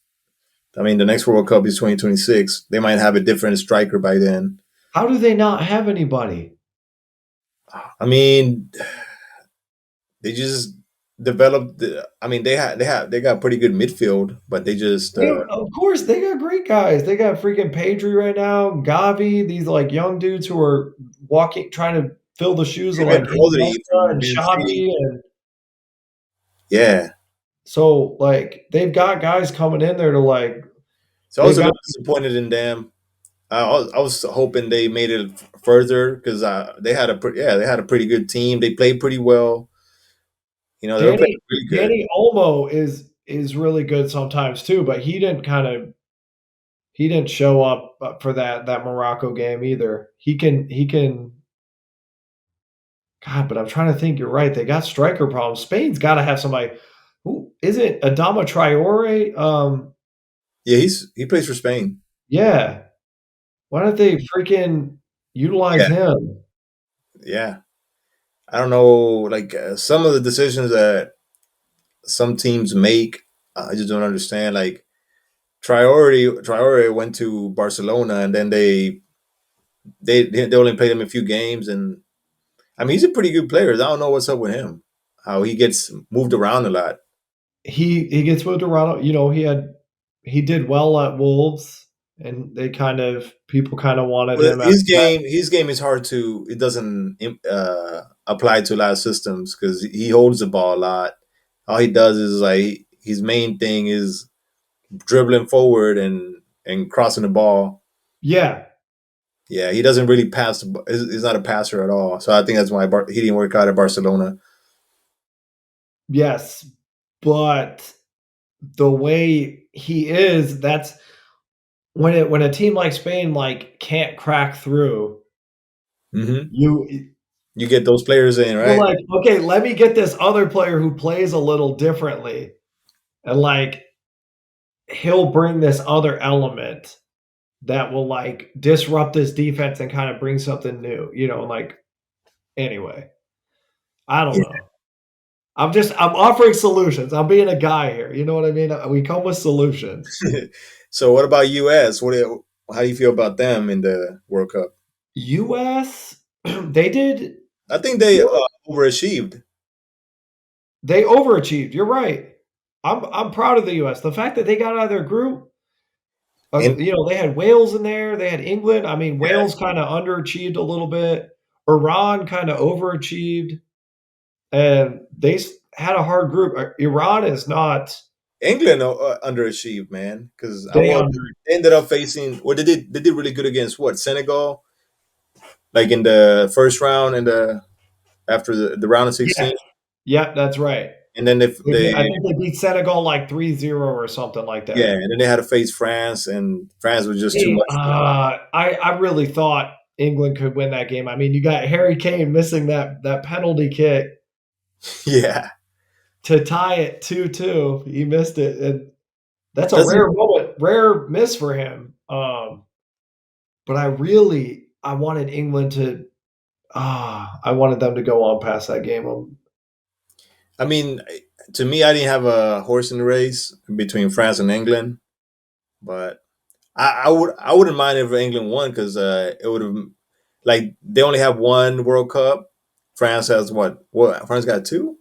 I mean, the next World Cup is 2026. They might have a different striker by then. How do they not have anybody? I mean, they just developed. I mean, they got pretty good midfield, but they just Of course, they got great guys. They got freaking Pedri right now, Gavi, these like young dudes who are walking, trying to fill the shoes of even like Rodri Iniesta from and PSG. Xavi, and Yeah, so like they've got guys coming in there to like so I they was a got little disappointed in them. I was hoping they made it further because they had a pretty good team. They played pretty well. You know, they were playing really good. Danny Olmo is really good sometimes too, but he didn't show up for that Morocco game either. He can God, but I'm trying to think. You're right. They got striker problems. Spain's got to have somebody. Who is it? Adama Traore. Yeah, he plays for Spain. Yeah. Why don't they freaking utilize Yeah, him? yeah. I don't know, like some of the decisions that some teams make, I just don't understand. Like Traore went to Barcelona, and then they only played him a few games, and I mean he's a pretty good player. I don't know what's up with him, how he gets moved around a lot. He gets moved around. You know, he did well at Wolves, and they kind of people kind of wanted But him after that. his game is hard to. It doesn't apply to a lot of systems because he holds the ball a lot. All he does is like his main thing is dribbling forward and crossing the ball. Yeah. Yeah, he doesn't really pass. He's not a passer at all. So I think that's why he didn't work out at Barcelona. Yes. But the way he is, that's when a team like Spain like can't crack through, Hmm. you You get those players in, you're right? like, okay, let me get this other player who plays a little differently, and like he'll bring this other element that will like disrupt this defense and kind of bring something new, like anyway. I don't Yeah. know. I'm offering solutions. I'm being a guy here. You know what I mean? We come with solutions. So what about US? How do you feel about them in the World Cup? US, they did I think they overachieved. they overachieved. You're right. I'm proud of the US. The fact that they got out of their group, And they had Wales in there, they had England. I mean, yeah, Wales kind of underachieved a little bit. Iran kind of overachieved, and had a hard group. Iran is not. England underachieved, man, because They under. they ended up facing. Well, they did really good against what, Senegal, like in the first round and the after the round of Yeah, 16, yeah, that's right. and then I think they beat Senegal like 3-0 or something like yeah, that. and then they had to face France, and France was just too Hey, much for them. I really thought England could win that game. I mean, you got Harry Kane missing that penalty kick Yeah, to tie it 2-2. He missed it, and that's a doesn't rare moment, rare miss for him. But I wanted England to I wanted them to go on past that game. I mean, to me, I didn't have a horse in the race between France and England, but I wouldn't mind if England won because it would have, like, they only have one World Cup. France has what? What? France got two,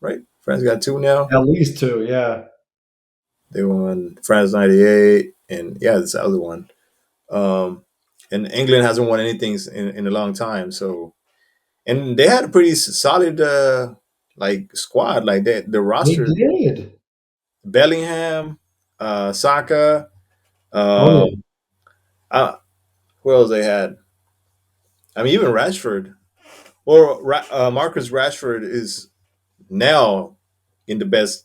right? France got two now. At least 2, yeah. They won France '98, and yeah, this other one. Um, and England hasn't won anything in a long time. So, and they had a pretty solid like squad, like that. The They roster: did. Bellingham, Saka. Oh, Um, yeah. uh, who else they had? I mean, even Rashford. Or Marcus Rashford is now in the best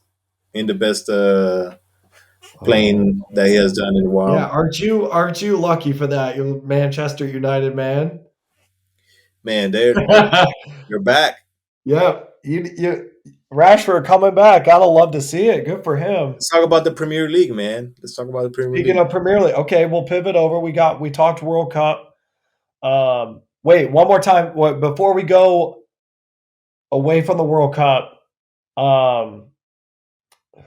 in the best Oh, playing that he has done in a yeah, while. aren't you lucky for that, you Manchester United man? Man, they're back. Yep, you Rashford coming back, gotta love to see it, good for him. Let's talk about the Premier League, man. Let's talk about the Premier Speaking League. of Premier League, okay, we'll pivot over, we talked World Cup. Wait, one more time, before we go away from the World Cup, um,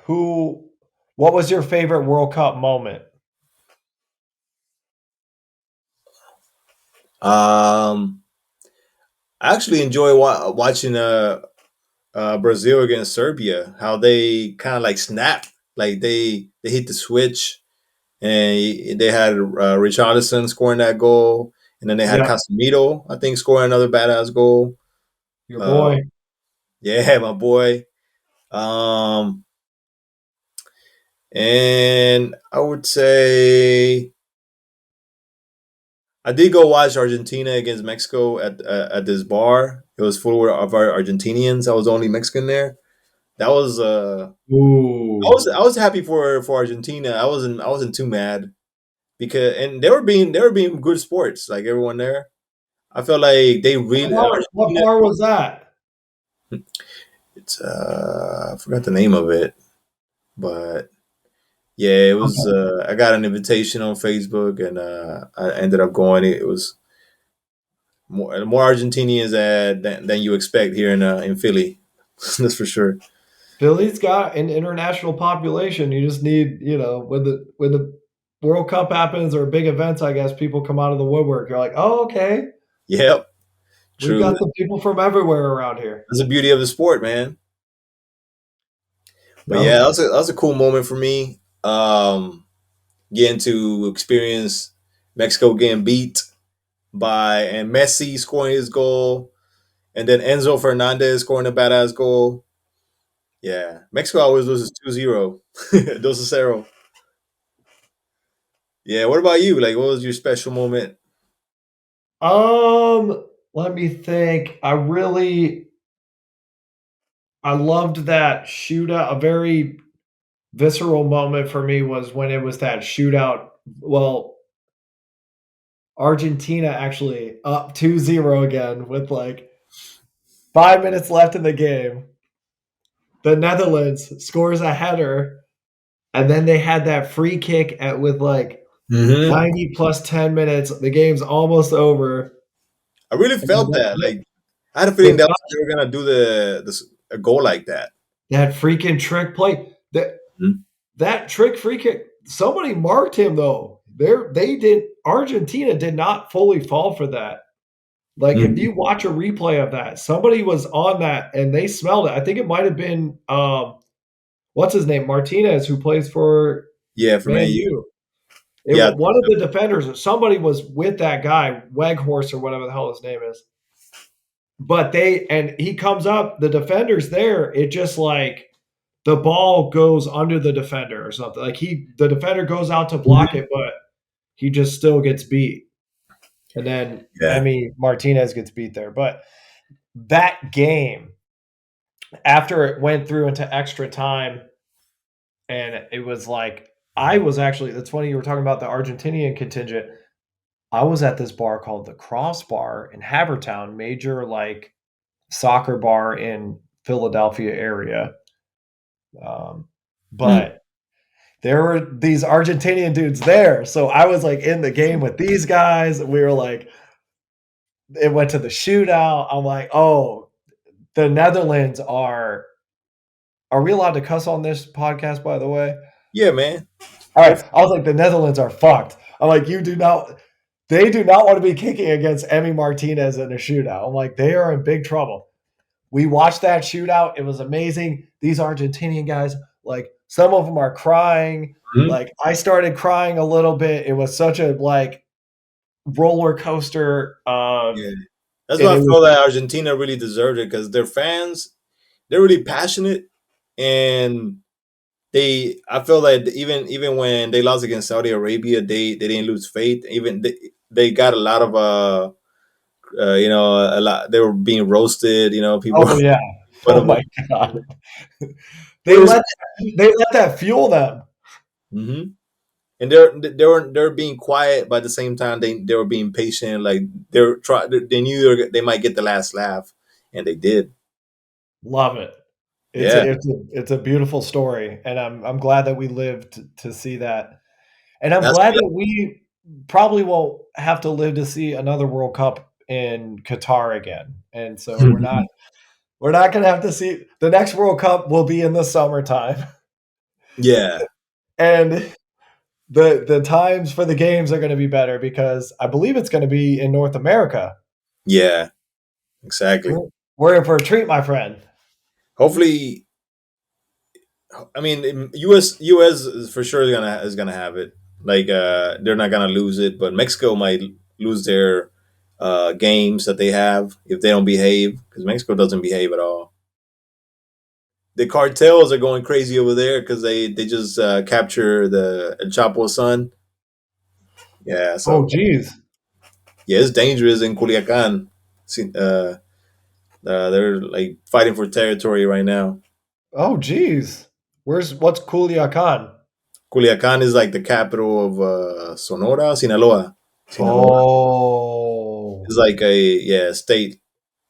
who what was your favorite World Cup moment? I actually enjoy watching Brazil against Serbia, how they kind of like snap, like they hit the switch, and they had Richarlison scoring that goal, and then they had Yep, Casemiro, I think, scoring another badass goal. your Uh, boy. yeah, my boy. Um, and I would say I did go watch Argentina against Mexico at this bar. It was full of our Argentinians. I was the only Mexican there. That was Ooh. I was happy for Argentina. I wasn't too mad because and they were being good sports like everyone there. I felt like they really What Argentina. bar was that? It's I forgot the name of it, but yeah, it was. Okay. I got an invitation on Facebook, and I ended up going. It was more Argentinians than you expect here in Philly. That's for sure. Philly's got an international population. You just need, when the World Cup happens or big events, I guess people come out of the woodwork. You're like, oh, okay, Yep, we've true. got some people from everywhere around here. That's the beauty of the sport, man. But yeah, No, that was a cool moment for me. Getting to experience Mexico getting beat by and Messi scoring his goal, and then Enzo Fernandez scoring a badass goal. Yeah, Mexico always loses 2-0. Dos a cero. Yeah, what about you? Like, what was your special moment? let me think. I loved that shootout. A very visceral moment for me was when it was that shootout. Well, Argentina actually up 2-0 again with like 5 minutes left in the game. The Netherlands scores a header, and then they had that free kick at with like Mm-hmm. 90 plus 10 minutes. The game's almost over. I really And then felt that. Like, I had a the feeling that they were gonna do a goal like that. that freaking trick play. That trick free kick. Somebody marked him though. They did. Argentina did not fully fall for that. Like if Mm-hmm. you watch a replay of that, somebody was on that and they smelled it. I think it might have been what's his name, Martinez, who plays for Yeah, from Man AU. U. Yeah, One of the defenders, somebody was with that guy, Weghorst or whatever the hell his name is. But he comes up, the defender's there. It just like the ball goes under the defender or something. Like the defender goes out to block Mhm. it, but he just still gets beat. And then Yeah. Emmy Martinez gets beat there. But that game, after it went through into extra time, and it was like I was actually. That's funny you were talking about the Argentinian contingent. I was at this bar called the Crossbar in Havertown, major like soccer bar in Philadelphia area. Um, Mm. but there were these Argentinian dudes there, so I was like in the game with these guys. We were like, it went to the shootout. I'm like, oh, the Netherlands are. Are we allowed to cuss on this podcast? By the way, Yeah, man. all Go right. I was like, the Netherlands are fucked. I'm like, you do not. They do not want to be kicking against Emmy Martinez in a shootout. I'm like, they are in big trouble. We watched that shootout. It was amazing. These Argentinian guys, like some of them are crying. Mhm. Like I started crying a little bit. It was such a like roller coaster. Yeah. That's And why I it was feel that Argentina really deserved it because their fans, they're really passionate, and I feel like even when they lost against Saudi Arabia, they didn't lose faith. Even they got a lot of a lot. They were being roasted. People. oh yeah. But Oh my god. it They was. let they let that fuel them. Mm-hmm. And they're being quiet, but at the same time they were being patient. Like they knew they might get the last laugh, and they did. Love it. Yeah, It's a beautiful story, and I'm glad that we lived to see that. And I'm that's glad that we probably won't have to live to see another World Cup in Qatar again. And so we're not going to have to see the next World Cup will be in the summertime. yeah, And the times for the games are going to be better because I believe it's going to be in North America. yeah, exactly. We're in for a treat, my friend. Hopefully, I mean, US is for sure gonna have it. Like they're not gonna lose it, but Mexico might lose their games that they have if they don't behave because Mexico doesn't behave at all. The cartels are going crazy over there because they just capture the El Chapo's son. Yeah, Oh, so geez. yeah, it's dangerous in Culiacan. They're like fighting for territory right now. Oh, geez. What's Culiacan? Culiacan is like the capital of Sonora, Sinaloa. Sinaloa Oh, is like a state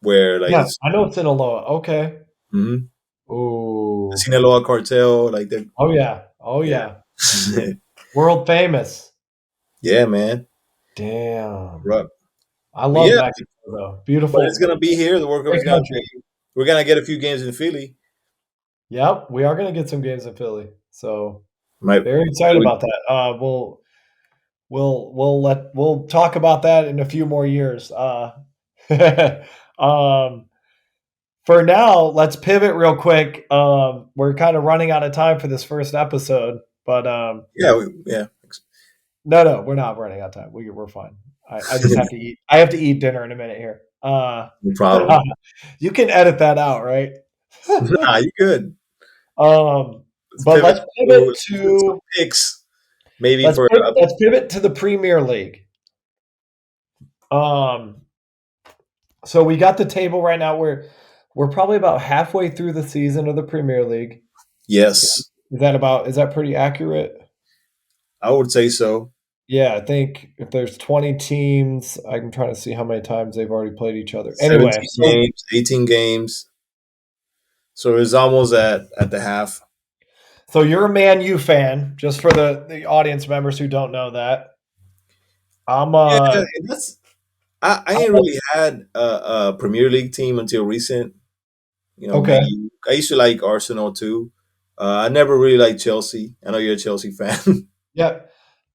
where like yeah. it's I know Sinaloa. Okay. mhm. The Oh, Sinaloa cartel, like the oh yeah. Oh yeah. yeah, World famous. yeah, man, Damn. rough. I But love yeah, Mexico though. but it's Beautiful, gonna be here. The World Cup is great gonna country. be. We're gonna get a few games in Philly. Yep, we are gonna get some games in Philly. So Might very excited about that. We'll talk about that in a few more years. Um, for now, let's pivot real quick. We're kind of running out of time for this first episode, but yeah. no, we're not running out of time. We're fine. I just have to eat. I have to eat dinner in a minute here. No problem. You can edit that out, right? Nah, you good. um, Let's but pivot let's pivot to some to picks, maybe for let's pivot to the Premier League. Um, so we got the table right now. We're probably about halfway through the season of the Premier League. yes. Is that pretty accurate? I would say so. Yeah, I think if there's 20 teams, I'm trying to see how many times they've already played each other. Anyway, 17 games, 18 games. So it's almost at the half. so you're a Man U fan, just for the audience members who don't know that. I'm Yeah, and that's I ain't I'm really had a Premier League team until recent. You know, okay. Man, I used to like Arsenal too. I never really liked Chelsea. I know you're a Chelsea fan. Yeah.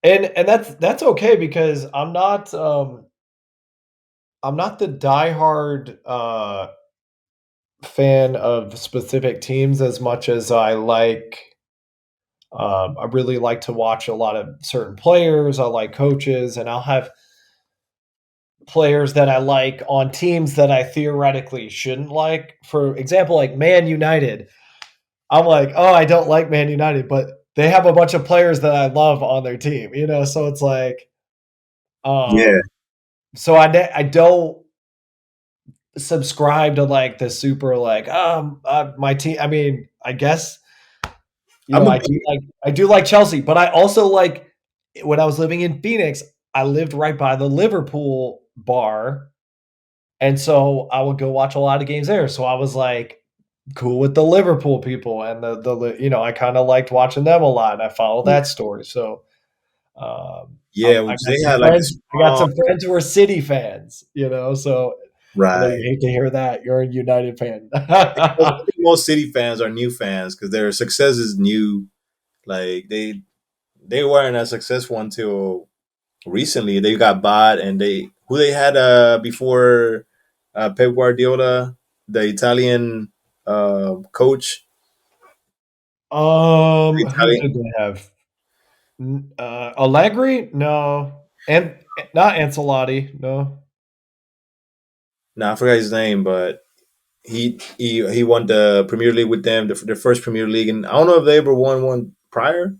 And that's okay because I'm not the diehard fan of specific teams as much as I really like to watch a lot of certain players. I like coaches, and I'll have players that I like on teams that I theoretically shouldn't like. For example, like Man United. I'm like, oh, I don't like Man United, but they have a bunch of players that I love on their team, So it's like, Yeah, so I don't subscribe to like the super like my team. I mean, I guess I'm a I do like Chelsea, but I also like when I was living in Phoenix, I lived right by the Liverpool bar, and so I would go watch a lot of games there. So I was like cool with the Liverpool people, and I kind of liked watching them a lot, and I followed that story. So yeah, I which got they some had like a friends. I got strong some friends who are City fans, So I know you right. hate to hear that. You're a United fan. I think most City fans are new fans because their success is new. Like they weren't as successful until recently. They got bought, and they who they had before Pep Guardiola, the Italian coach. Who Italian, did they have? Allegri? No, and not Ancelotti. No. no, I forgot his name, but he won the Premier League with them, the first Premier League, and I don't know if they ever won one prior,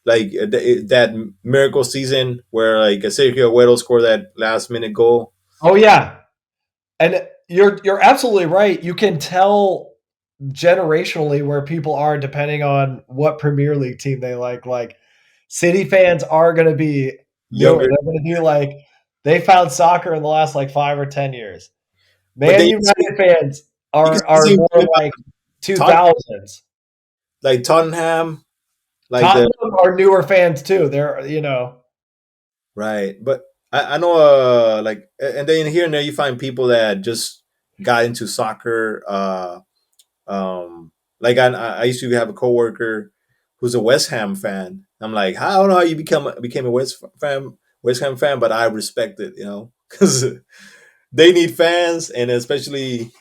like that miracle season where like Sergio Aguero scored that last minute goal. Oh yeah, and you're absolutely right. You can tell generationally where people are depending on what Premier League team they like. Like City fans are going to be newer. Younger, They're going to be like they found soccer in the last like 5 or 10 years. but Man then United fans you can are see more like Tot- 2000s. like Tottenham, like the Tottenham are newer fans too. right, but I know like and then here and there you find people that just got into soccer. Like I used to have a coworker who's a West Ham fan. I'm like, I don't know how you became a West Ham fan, but I respect it, because they need fans, and especially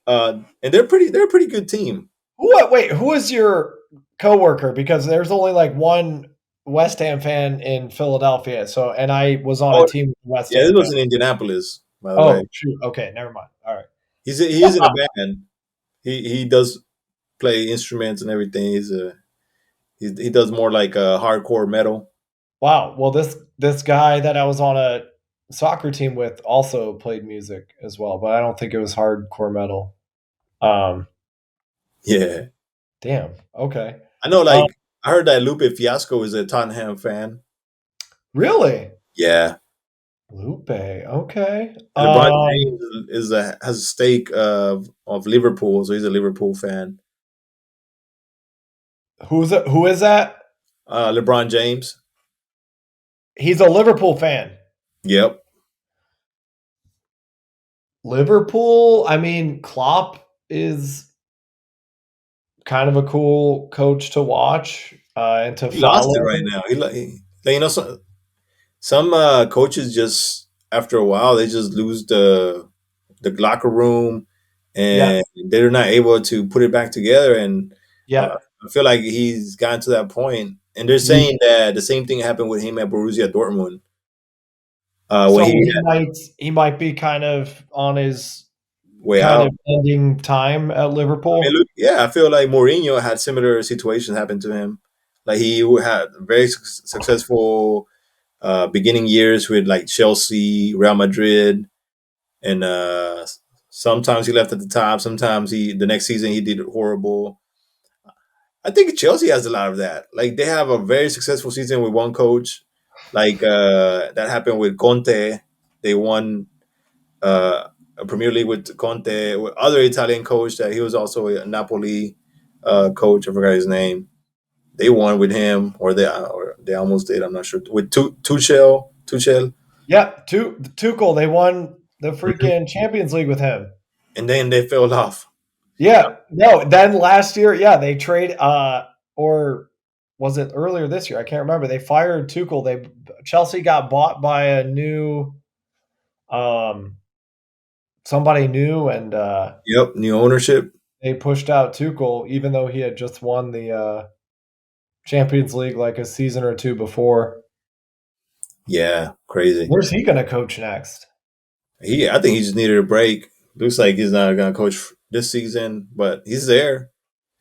and they're a pretty good team. Wait, who is your coworker? Because there's only like one West Ham fan in Philadelphia. So, and I was on a Oh, team with West yeah, this Ham was fan. in Indianapolis, by the way. Oh, shoot. Okay, never mind. All right. He's in a band. He does play instruments and everything. He does more like hardcore metal. Wow. Well, this guy that I was on a soccer team with also played music as well, but I don't think it was hardcore metal. Um, Yeah, damn. Okay. I know. Um, Like I heard that Lupe Fiasco is a Tottenham fan. really? Yeah, Lupe. Okay. LeBron James has a stake of Liverpool, so he's a Liverpool fan. Who is that? LeBron James. He's a Liverpool fan. Yep. Liverpool, I mean, Klopp is kind of a cool coach to watch and to He lost it follow. right now. Some coaches just after a while they just lose the locker room Yeah, and they're not able to put it back together. And yeah. I feel like he's gotten to that point. And they're Ye- saying that the same thing happened with him at Borussia Dortmund when So he he had might be kind of on his way kind out. of ending time at I mean, Liverpool. look, yeah, I feel like Mourinho had similar situations happen to him. Like he had very successful beginning years with like Chelsea, Real Madrid, and sometimes he left at the top. Sometimes he the next season he did horrible. I think Chelsea has a lot of that. Like they have a very successful season with one coach. Like that happened with Conte. They won a Premier League with Conte. With other Italian coach that he was also a Napoli coach. I forgot his name. They won with him, or they almost did. I'm not sure. With Tuchel, Yeah, Tuchel, they won the mhm. freaking Champions League with him. And then they fell off. Yeah, no, then last year, yeah, they trade or was it earlier this year? I can't remember. They fired Tuchel. Chelsea got bought by a new um somebody new and Yep, new ownership. they pushed out Tuchel even though he had just won the Champions League like a season or two before. Yeah, crazy. Where's he going to coach next? I think he just needed a break. Looks like he's not gonna coach this season, but he's there.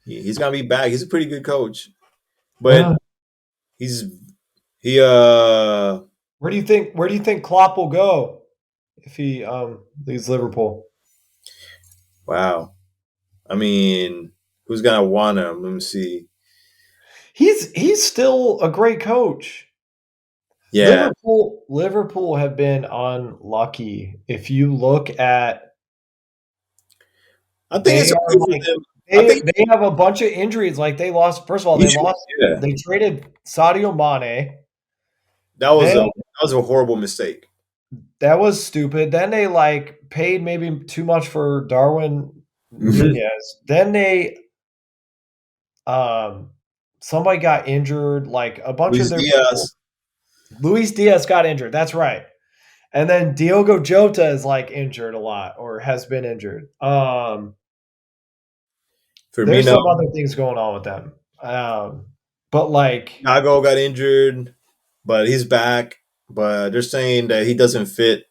He's gonna be back. He's a pretty good coach, but Uh, he's he uh where do you think Klopp will go if he leaves Liverpool? wow. I mean, who's gonna want him? Let me see. He's still a great coach. Yeah, Liverpool have been unlucky. If you look at I think it's they are okay for like them. I think they have a bunch of injuries. Like they lost first of all, you should. Yeah, they traded Sadio Mane. Then that was a horrible mistake. that was stupid. Then they like paid maybe too much for Darwin Hmm. Nunez. Then they um somebody got injured, like a bunch of Luis their people. Diaz. Luis Diaz got injured. That's right. And then Diogo Jota is like injured a lot or has been injured. There's Firmino. some other things going on with them. But like Nago got injured, but he's back. But they're saying that he doesn't fit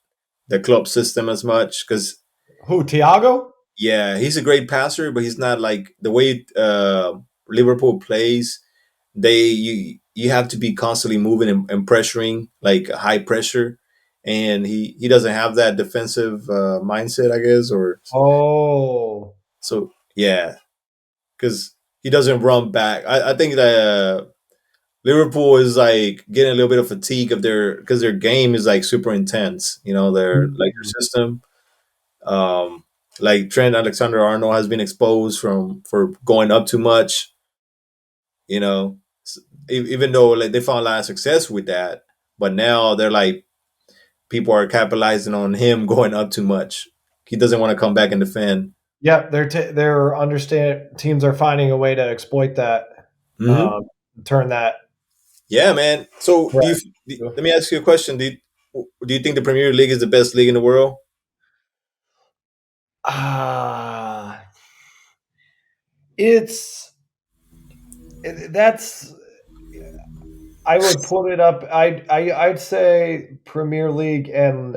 the club system as much because who, Thiago? yeah, he's a great passer, but he's not like the way Liverpool plays. You have to be constantly moving and pressuring, like high pressure, and he doesn't have that defensive mindset, I guess, or Oh. so yeah, because he doesn't run back. I think that Liverpool is like getting a little bit of fatigue of their game is like super intense. You know, their like their system. Um, like Trent Alexander Arnold has been exposed for going up too much. You know, even though like they found a lot of success with that, but now they're like people are capitalizing on him going up too much. He doesn't want to come back and defend. Yeah, they're understand teams are finding a way to exploit that, Hmm. um, turn that Yeah, man. So threat. let me ask you a question. Do you think the Premier League is the best league in the world? Ah, It's that's I would put it up. I'd say Premier League and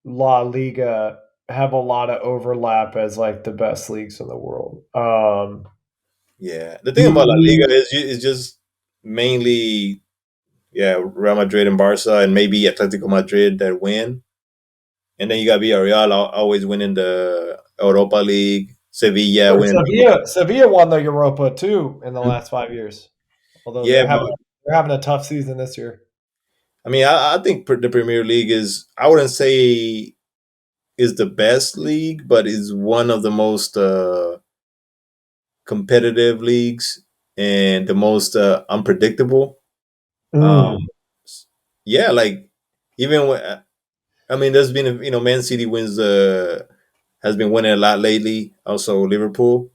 La Liga have a lot of overlap as like the best leagues in the world. Yeah, the thing You about La Liga need is just mainly yeah Real Madrid and Barca and maybe Atletico Madrid that win, and then you got Villarreal always winning the Europa League, Sevilla Sure, winning. Sevilla won the Europa too in the last 5 years. Although Yeah, but they're having a tough season this year. I mean, I think the Premier League is I wouldn't say is the best league, but is one of the most competitive leagues and the most unpredictable. Mm. Um, yeah, like even when I mean, there's been Man City wins has been winning a lot lately. Also Liverpool,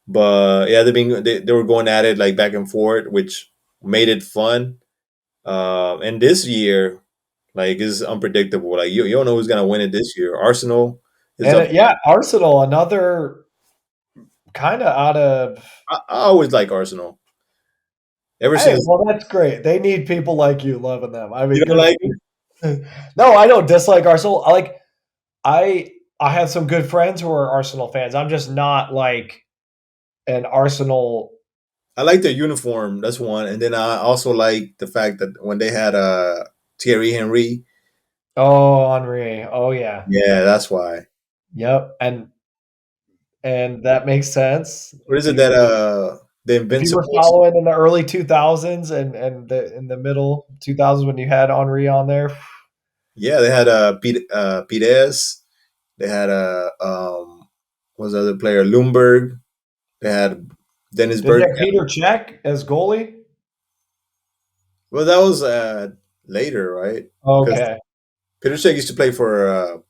but yeah, they were going at it like back and forth, which made it fun. And this year, like, is unpredictable. Like you don't know who's gonna win it this year. Arsenal is And up. yeah, Arsenal, another kind of out of. I always like Arsenal. Ever Hey, since well, that's great. They need people like you loving them. I you mean, don't there's like it, no, I don't dislike Arsenal. I I have some good friends who are Arsenal fans. I'm just not like an Arsenal. I like their uniform. That's one, and then I also like the fact that when they had Thierry Henry. Oh, Henri. Oh yeah. Yeah, that's why. Yep. And that makes sense. What is it that the If you were Invincibles? following in the early 2000s and in the middle 2000s when you had Henri on there, Yeah, they had Pires. They had what was the other player Lumberg. They had Dennis didn't they Bergkamp. have Peter Cech as goalie? Well, that was later, right? Because Okay, Peter Cech used to play for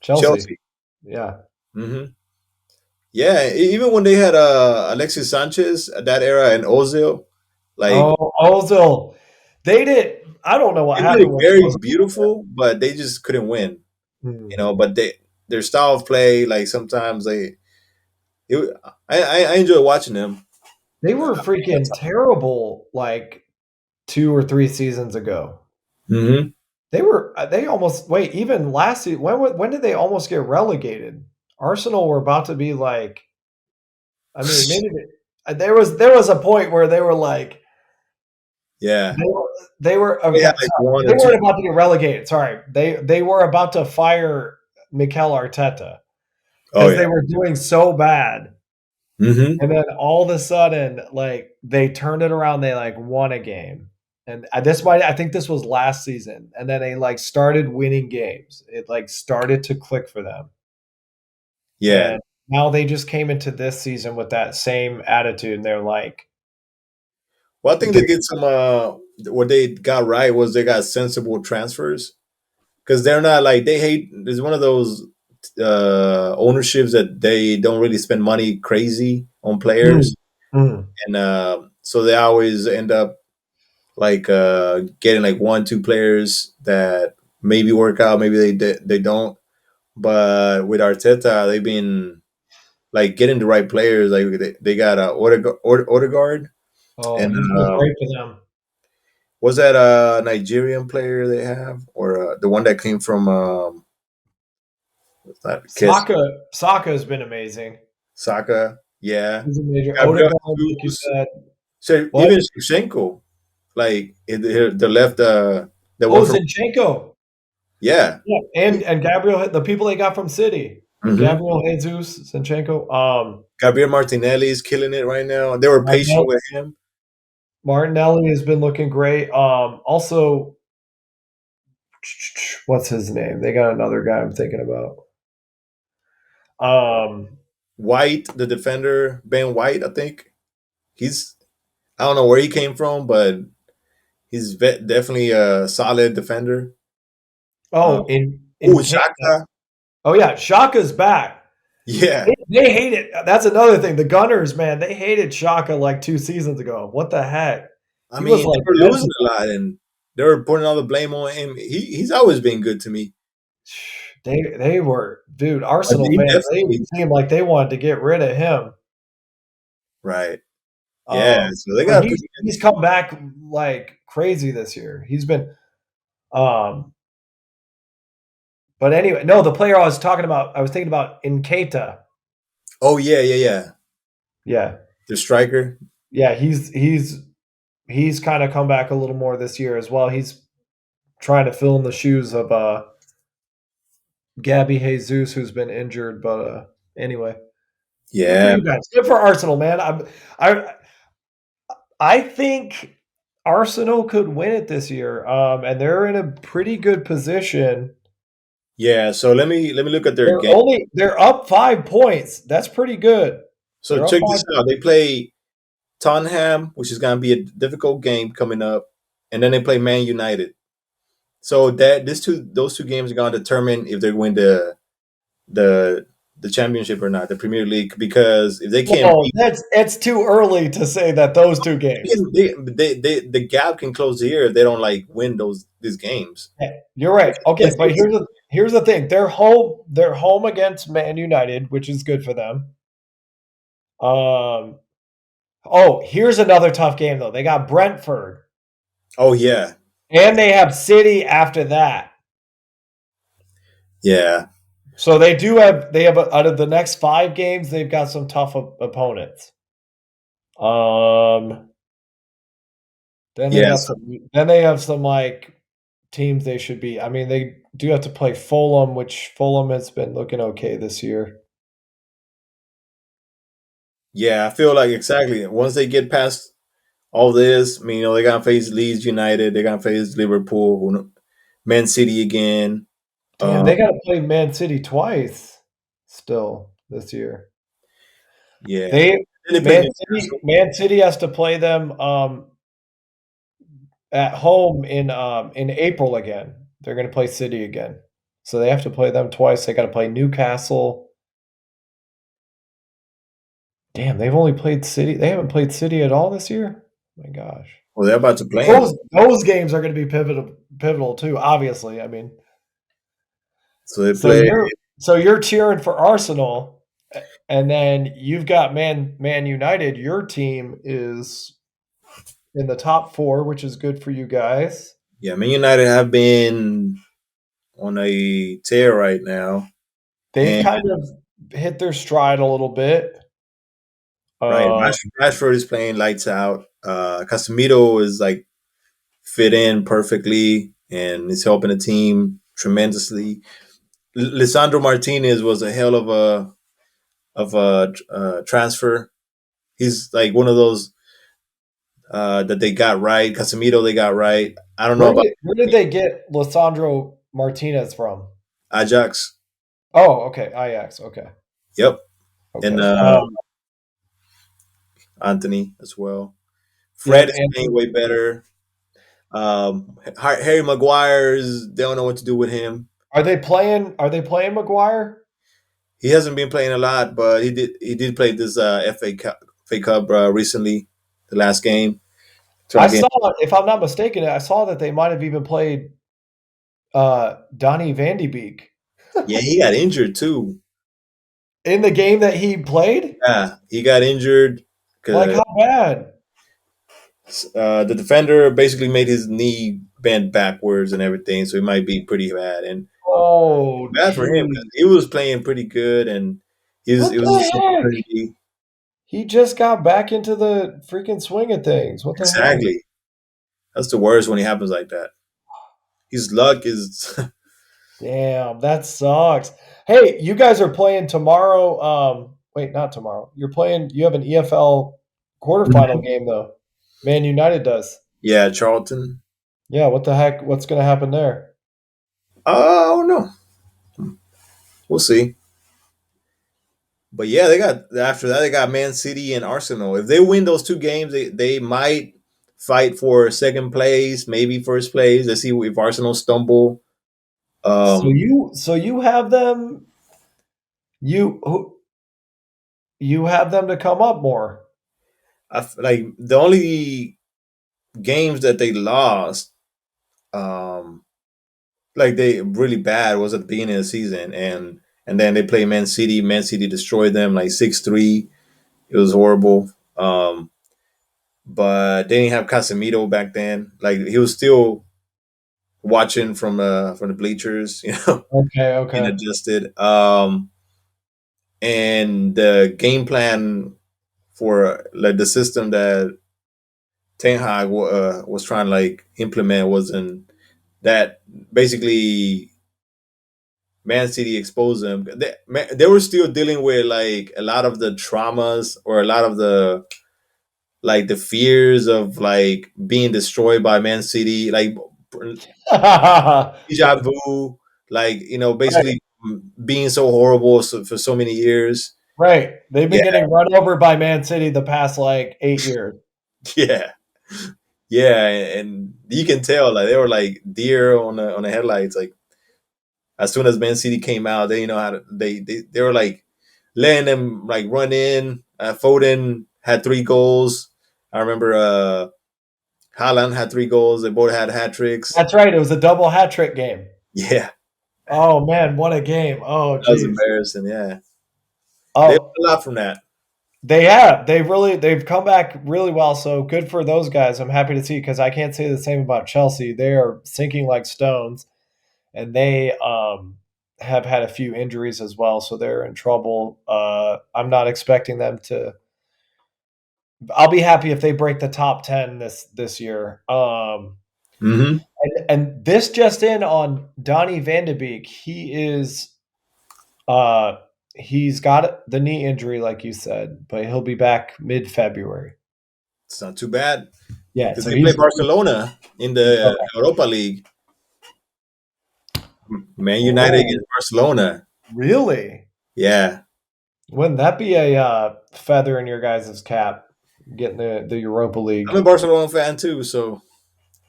Chelsea. Chelsea. Yeah. Hmm. Yeah, even when they had Alexis Sanchez at that era and Ozil, like Oh, Ozil. They did. I don't know what they played happened with very Ozil. beautiful, but they just couldn't win. Hmm. But their style of play, like sometimes it, I enjoy watching them. They were freaking terrible like 2 or 3 seasons ago. Hmm. They almost wait, even last season, when did they almost get relegated? Arsenal were about to be like, I mean, maybe there was a point where they were like Yeah, they were they were they had okay, like sorry, one they or two. weren't about to get relegated, sorry. They were about to fire Mikel Arteta Oh because yeah. they were doing so bad. Hmm. And then all of a sudden, like they turned it around, they like won a game. And I think this was last season. And then they like started winning games. It like started to click for them. Yeah. And now they just came into this season with that same attitude. And they're like, Well, I think they, they did some. What they got right was they got sensible transfers because they're not like they hate. There's one of those ownerships that they don't really spend money crazy on mm, players, mm. and so they always end up like getting like one, two players that maybe work out, maybe they don't. But with Arteta, they've been like getting the right players. Like they got Odegaard Oh, and he's been great for them. was that a Nigerian player they have, or the one that came from what's that Kes Saka has been amazing. Saka? Yeah, He's a major Gabriel Odegaard, like you Jesus. said. So What? even Shevchenko, like the left, the one Oh, from Zinchenko. yeah, Yeah, and Gabriel, the people they got from City, hmm Gabriel Jesus, Zinchenko, Gabriel Martinelli is killing it right now. They were patient Martinelli, with him. Martinelli has been looking great. Also, what's his name? They got another guy I'm thinking about. Um, White, the defender, Ben White, I think he's. I don't know where he came from, but he's definitely a solid defender. Uh, oh, in oh, Canada. Shaka, Oh yeah, Shaka's back. yeah. They hate it. That's another thing. The Gunners, man, they hated Shaka like 2 seasons ago. What the heck? I He was mean, like they were dead. losing a lot, and they were putting all the blame on him. He's always been good to me, They were, dude. but Arsenal he fans. They definitely seemed like they wanted to get rid of him. Right. Yeah. So they But got a pretty good he's team. come back like crazy this year. He's been um but anyway, no, the player I was talking about, I was thinking about Nkata. Oh yeah, yeah, yeah. Yeah. The striker. Yeah, he's kind of come back a little more this year as well. He's trying to fill in the shoes of Gabby Jesus, who's been injured. But anyway, good for Yeah. you guys. Good for Arsenal, man. I I think Arsenal could win it this year, and they're in a pretty good position. Yeah. So let me look at their game. They're up 5 points. That's pretty good. So They're up check five. this out. They play Tottenham, which is going to be a difficult game coming up, and then they play Man United. So that those two games are going to determine if they win the the championship or not, the Premier League. Because if they can't Well, beat, that's it's too early to say that those two games. the gap can close here if they don't like win these games. Yeah, you're right. Okay, but here's the thing. They're home against Man United, which is good for them. Um oh, here's another tough game though. They got Brentford Oh yeah, and they have City after that. yeah, So they have out of the next 5 games, they've got some tough opponents. Um then they yeah. got So, some like teams they should be. I mean, they do have to play Fulham, which Fulham has been looking okay this year. yeah, I feel like exactly once they get past all this, I mean, they're gonna face Leeds United, they're gonna face Liverpool, Man City again. Damn, Um, they got to play Man City twice still this year. yeah, They then they play Newcastle. Man City has to play them at home in April again. They're going to play City again. So they have to play them twice. They got to play Newcastle. Damn, they've only played City. They haven't played City at all this year. Oh my gosh. Well, they're about to play them. Those games are going to be pivotal too, obviously. I mean, So they so play. you're cheering for Arsenal, and then you've got Man United. Your team is in the top 4, which is good for you guys. Yeah, Man United have been on a tear right now, They've and kind of hit their stride a little bit. right, Uh, Rashford is playing lights out. Casemiro is like fit in perfectly and is helping the team tremendously. Lisandro Martinez was a hell of a transfer. He's like one of those that they got right. Casemiro they got right. I don't know about where did they get Lisandro Martinez from? Ajax. Oh, okay, Ajax. Okay, Yep, and okay. Anthony as well. Fred Yep. is playing And way better. Harry Maguire's they don't know what to do with him. are they playing? Are they playing Maguire? He hasn't been playing a lot, but he did play this FA Cup recently, the last game. Trying I to get saw, if I'm not mistaken, I saw that they might have even played Donny Van de Beek yeah, he got injured too. in the game that he played. Yeah, he got injured Like because how bad? the defender basically made his knee bend backwards and everything, so he might be pretty bad. And Oh, bad for him because geez. he was playing pretty good, and What it was his the heck? opportunity. He just got back into the freaking swing of things. What the heck? Exactly, that's the worst when it happens like that. His luck is Damn, that sucks. Hey, you guys are playing tomorrow. Wait, not tomorrow. You have an EFL quarterfinal game though. Man United does. yeah, Charlton. Yeah, what the heck? What's gonna happen there? Oh no, we'll see. But yeah, they got after that they got Man City and Arsenal. If they win those two games, they might fight for second place, maybe first place. Let's see if Arsenal stumble. Um, So you have them you you have them to come up more. like the only games that they lost, um, like they really bad was at the beginning of the season, and then they play Man City. Man City destroyed them like 6-3. It was horrible. Um, but they didn't have Casemiro back then. Like he was still watching from the bleachers, Okay, being okay. adjusted. And the game plan for like the system that Ten Hag was trying to like implement wasn't that basically Man City exposed them. They were still dealing with like a lot of the traumas or a lot of the like the fears of like being destroyed by Man City, like deja vu, like Right, basically being so horrible for so many years. right. They've been Yeah, getting run over by Man City the past like 8 years. yeah, yeah, and you can tell like they were like deer on the headlights. Like as soon as Man City came out, they know how to they were like letting them like run in. Foden had 3 goals. I remember Haaland had 3 goals. They both had hat tricks. That's right. It was a double hat trick game. Yeah, Oh man, what a game! Oh that was geez. embarrassing. Yeah, they learned Oh, a lot from that. they have. They've come back really well. So good for those guys. I'm happy to see because I can't say the same about Chelsea. They are sinking like stones, and they have had a few injuries as well, so they're in trouble. I'm not expecting them to. I'll be happy if they break the top 10 this year. Hmm. And this just in on Donny Van de Beek. Uh he's got the knee injury, like you said, but he'll be back mid February. It's not too bad Yeah, because so they play he's Barcelona in the okay. Europa League. Man United Oh, against Barcelona. really? Yeah, Wouldn't that be a feather in your guys' cap? Getting the Europa I'm a League. Barcelona fan too, so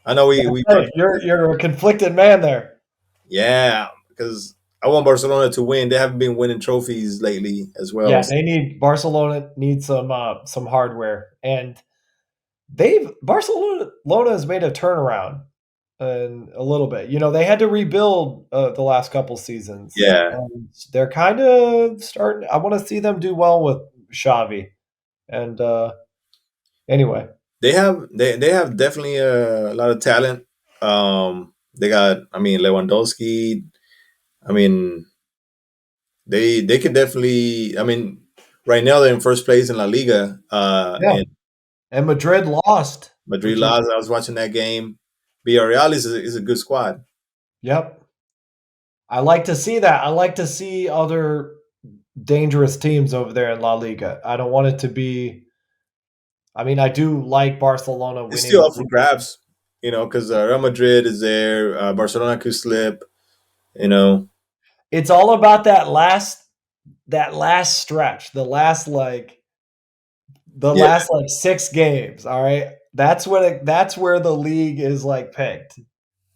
I know we Hey, you're a conflicted man there. yeah, because I want Barcelona to win. They haven't been winning trophies lately as well. Yeah, they need Barcelona needs some hardware, and they've Barcelona has made a turnaround and a little bit. You know, they had to rebuild the last couple seasons, Yeah, and they're kind of starting. I want to see them do well with Xavi. And anyway, they have definitely a lot of talent. They got I mean Lewandowski. I mean they could definitely. I mean right now they're in first place in La Liga. yeah, And and Madrid lost, Madrid which is lost. I was watching that game. Villarreal is a good squad. yep. I like to see that. I like to see other dangerous teams over there in La Liga. I don't want it to be. I mean, I do like Barcelona It's winning still the up for league. grabs, because Real Madrid is there. Barcelona could slip. You know, It's all about that last stretch, the yeah. last like 6 games. All right, that's where the league is like picked.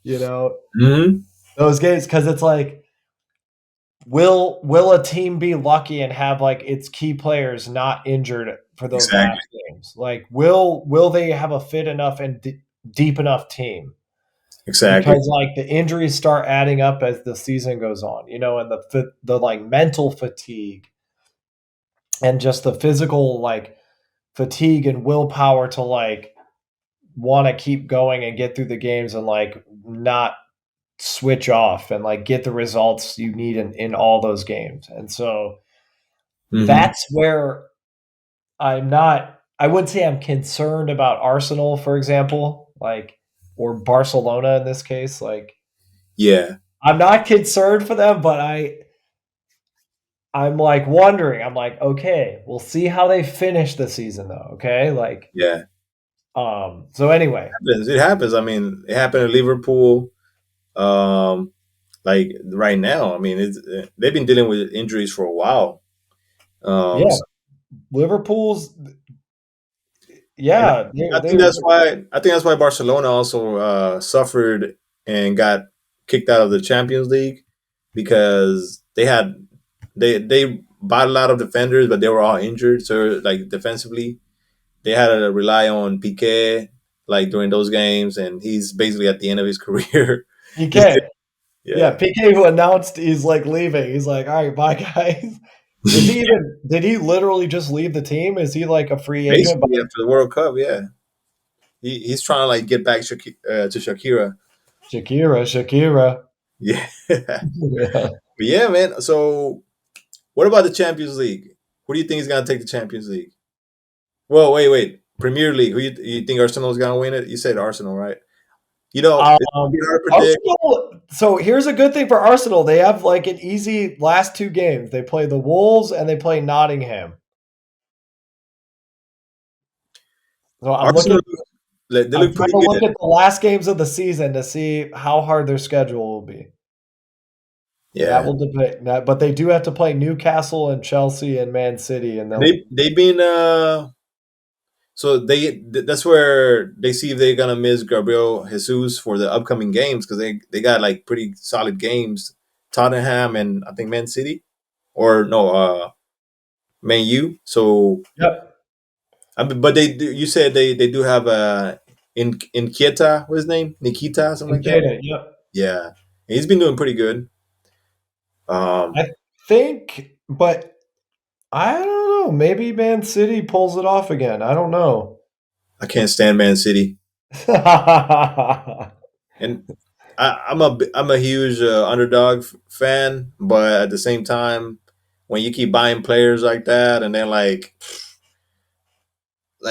You know, Hmm. those games because it's like, will a team be lucky and have like its key players not injured for those Exactly. last games? Like, will they have a fit enough and deep enough team? Exactly. Because like the injuries start adding up as the season goes on, and the like mental fatigue and just the physical like fatigue and willpower to like want to keep going and get through the games and like not switch off and like get the results you need in all those games. And so Hmm. that's where I wouldn't say I'm concerned about Arsenal, for example, like, or Barcelona in this case. Like, Yeah. I'm not concerned for them, but I'm like wondering. I'm like, okay, we'll see how they finish the season though. Okay. Like, Yeah. so anyway, It happens. I mean, it happened in Liverpool. Um, like right now, I mean, they've been dealing with injuries for a while. yeah, So, Liverpool's, and yeah, I think that's why Barcelona also suffered and got kicked out of the Champions League because they bought a lot of defenders, but they were all injured. So like defensively, they had to rely on Piqué like during those games, and he's basically at the end of his career. He's PK. Yeah, yeah, PK who announced he's like leaving. He's like, all right, bye guys. Is he even? Did he literally just leave the team? Is he like a free agent? Basically after the World Cup, yeah, he's trying to like get back to Shakira. Shakira. Yeah, but Yeah. yeah, man. So what about the Champions League? Who do you think is gonna take the Champions League? Well, wait. Premier League. You think Arsenal's gonna win it? You said Arsenal, right? You know, it's gonna be hard to predict. Arsenal. So here's a good thing for Arsenal. They have like an easy last two games. They play the Wolves and they play Nottingham. So I'm looking. Arsenal, they I'm look trying pretty to look good. at the last games of the season to see how hard their schedule will be. That Yeah, will depend. But they do have to play Newcastle and Chelsea and Man City, and they'll. they've been so that's where they see if they're gonna miss Gabriel Jesus for the upcoming games because they got like pretty solid games. Tottenham and I think Man City or no Man U. So Yep. but you said they do have in Kieta, what's his name, Nikita, something And like that. Jada, yep. Yeah, he's been doing pretty good. I think, but I don't know. Maybe Man City pulls it off again. I don't know. I can't stand Man City, and I'm a huge underdog fan, but at the same time, when you keep buying players like that, and then like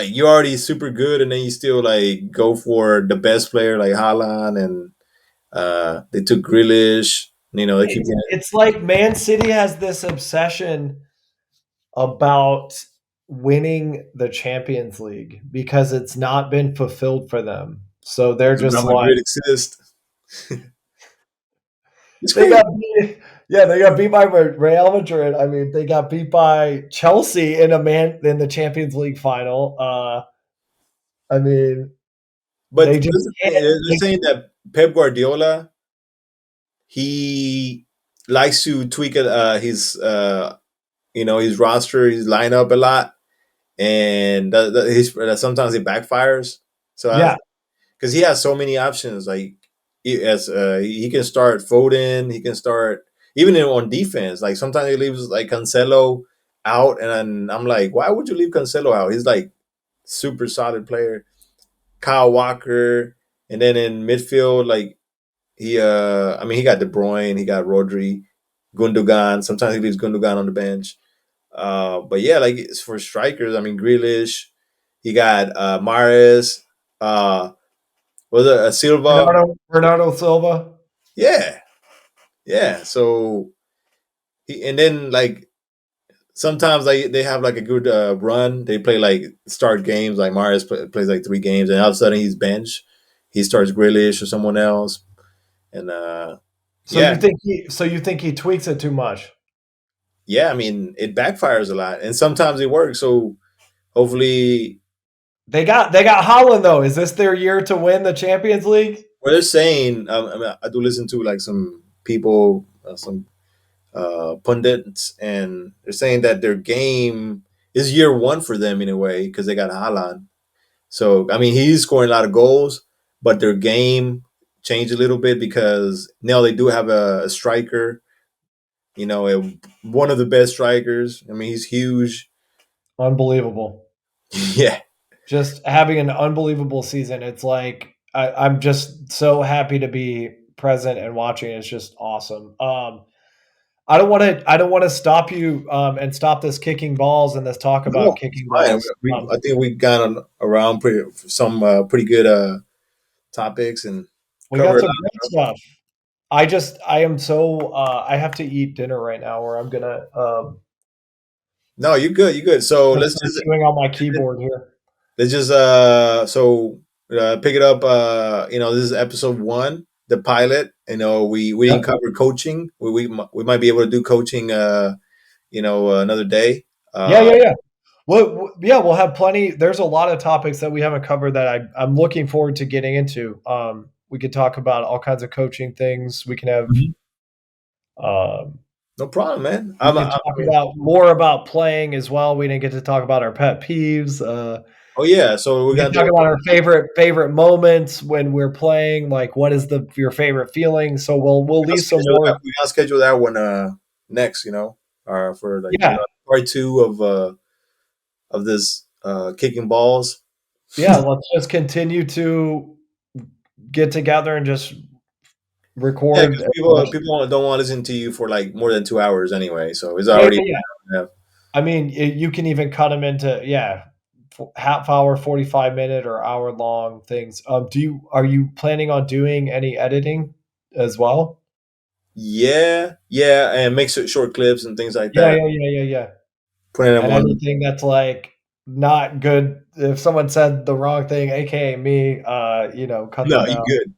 you're already super good, and then you still like go for the best player like Haaland, and they took Grealish. You know, they keep It's like Man City has this obsession about winning the Champions League because it's not been fulfilled for them. So they're Real just like Madrid exist. It's they crazy. got beat. Yeah, they got beat by Real Madrid. I mean, they got beat by Chelsea in the Champions League final. I mean, But they this just is the thing, can't. they're saying that Pep Guardiola he likes to tweak his his roster, his lineup a lot, and sometimes it backfires. So Yeah, because he has so many options, like he can start Foden, he can start even on defense. Like sometimes he leaves like Cancelo out, and I'm like, why would you leave Cancelo out? He's like super solid player. Kyle Walker, and then in midfield, like I mean he got De Bruyne, he got Rodri, Gundogan. Sometimes he leaves Gundogan on the bench. But yeah, like it's for strikers, I mean Grealish, he got Mares, uh was it Silva? Bernardo Silva. Yeah, yeah. So and then like sometimes like they have like a good run. They play like start games. Like Mares plays like 3 games, and all of a sudden he's bench. He starts Grealish or someone else, and yeah, So you think he tweaks it too much? yeah. I mean, it backfires a lot, and sometimes it works. So hopefully, They got Holland though. Is this their year to win the Champions League? what they're saying, I mean, I do listen to like some people, some pundits, and they're saying that their game is year one for them in a way because they got Haaland. So I mean, he's scoring a lot of goals, but their game changed a little bit because now they do have a striker. One of the best strikers. I mean, he's huge. Unbelievable. Yeah. Just having an unbelievable season. It's like I'm just so happy to be present and watching. It's just awesome. I don't want to stop you and stop this kicking balls and this talk about No, it's kicking fine. balls. I think we've gone around some pretty good topics and We got covered a some lot. great stuff. I am so I have to eat dinner right now, or I'm gonna No, you're good. You're good. So gonna start chewing on my keyboard here. let's just pick it up. This is episode 1, the pilot. We didn't Yep. cover coaching. We might be able to do coaching. Another day. Yeah, Uh, yeah, yeah. Well, yeah, we'll have plenty. There's a lot of topics that we haven't covered that I'm looking forward to getting into. We could talk about all kinds of coaching things. We can have Mhm. um, No problem, man. we can talk about more about playing as well. We didn't get to talk about our pet peeves. Oh yeah, so we're We can gonna do talk it. about our favorite moments when we're playing. Like, what is the your favorite feeling? So we'll leave some more. We gotta schedule that one next. for like Yeah, part two of this kicking balls. yeah. Let's just continue to get together and just Yeah, record because as much. people don't want to listen to you for like more than 2 hours anyway, so it's Yeah, already yeah, yeah. yeah. I mean, you can even cut them into half hour, 45 minute, or hour long things. Are you planning on doing any editing as well? Yeah, and make short clips and things like Yeah, that. yeah, yeah, yeah, yeah. Putting them And on. anything that's like not good. If someone said the wrong thing, aka me, cut No, them you out. good.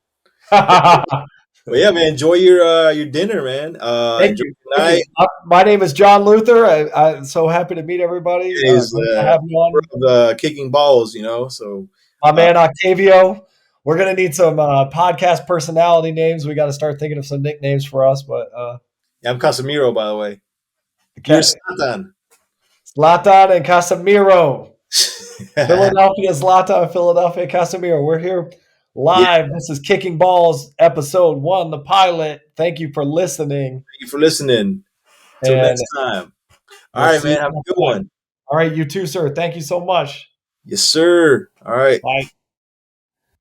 Thank But yeah, man, enjoy your dinner, man. Enjoy you, your thank night. you. My name is John Luther. I'm so happy to meet everybody. Is Great to have you on. the kicking balls, So My uh, man Octavio. We're gonna need some podcast personality names. We got to start thinking of some nicknames for us. But yeah, I'm Casemiro, by the way. You're Satan. Zlatan and Casemiro, Philadelphia Zlatan, Philadelphia Casemiro. We're here Yeah, live. This is Kicking Balls, episode 1, the pilot. Thank you for listening, thank you for listening. Till and next time. All we'll right, see man. you Have next a good time. one. All right, you too, sir. Thank you so much. Yes, sir. All right. Bye.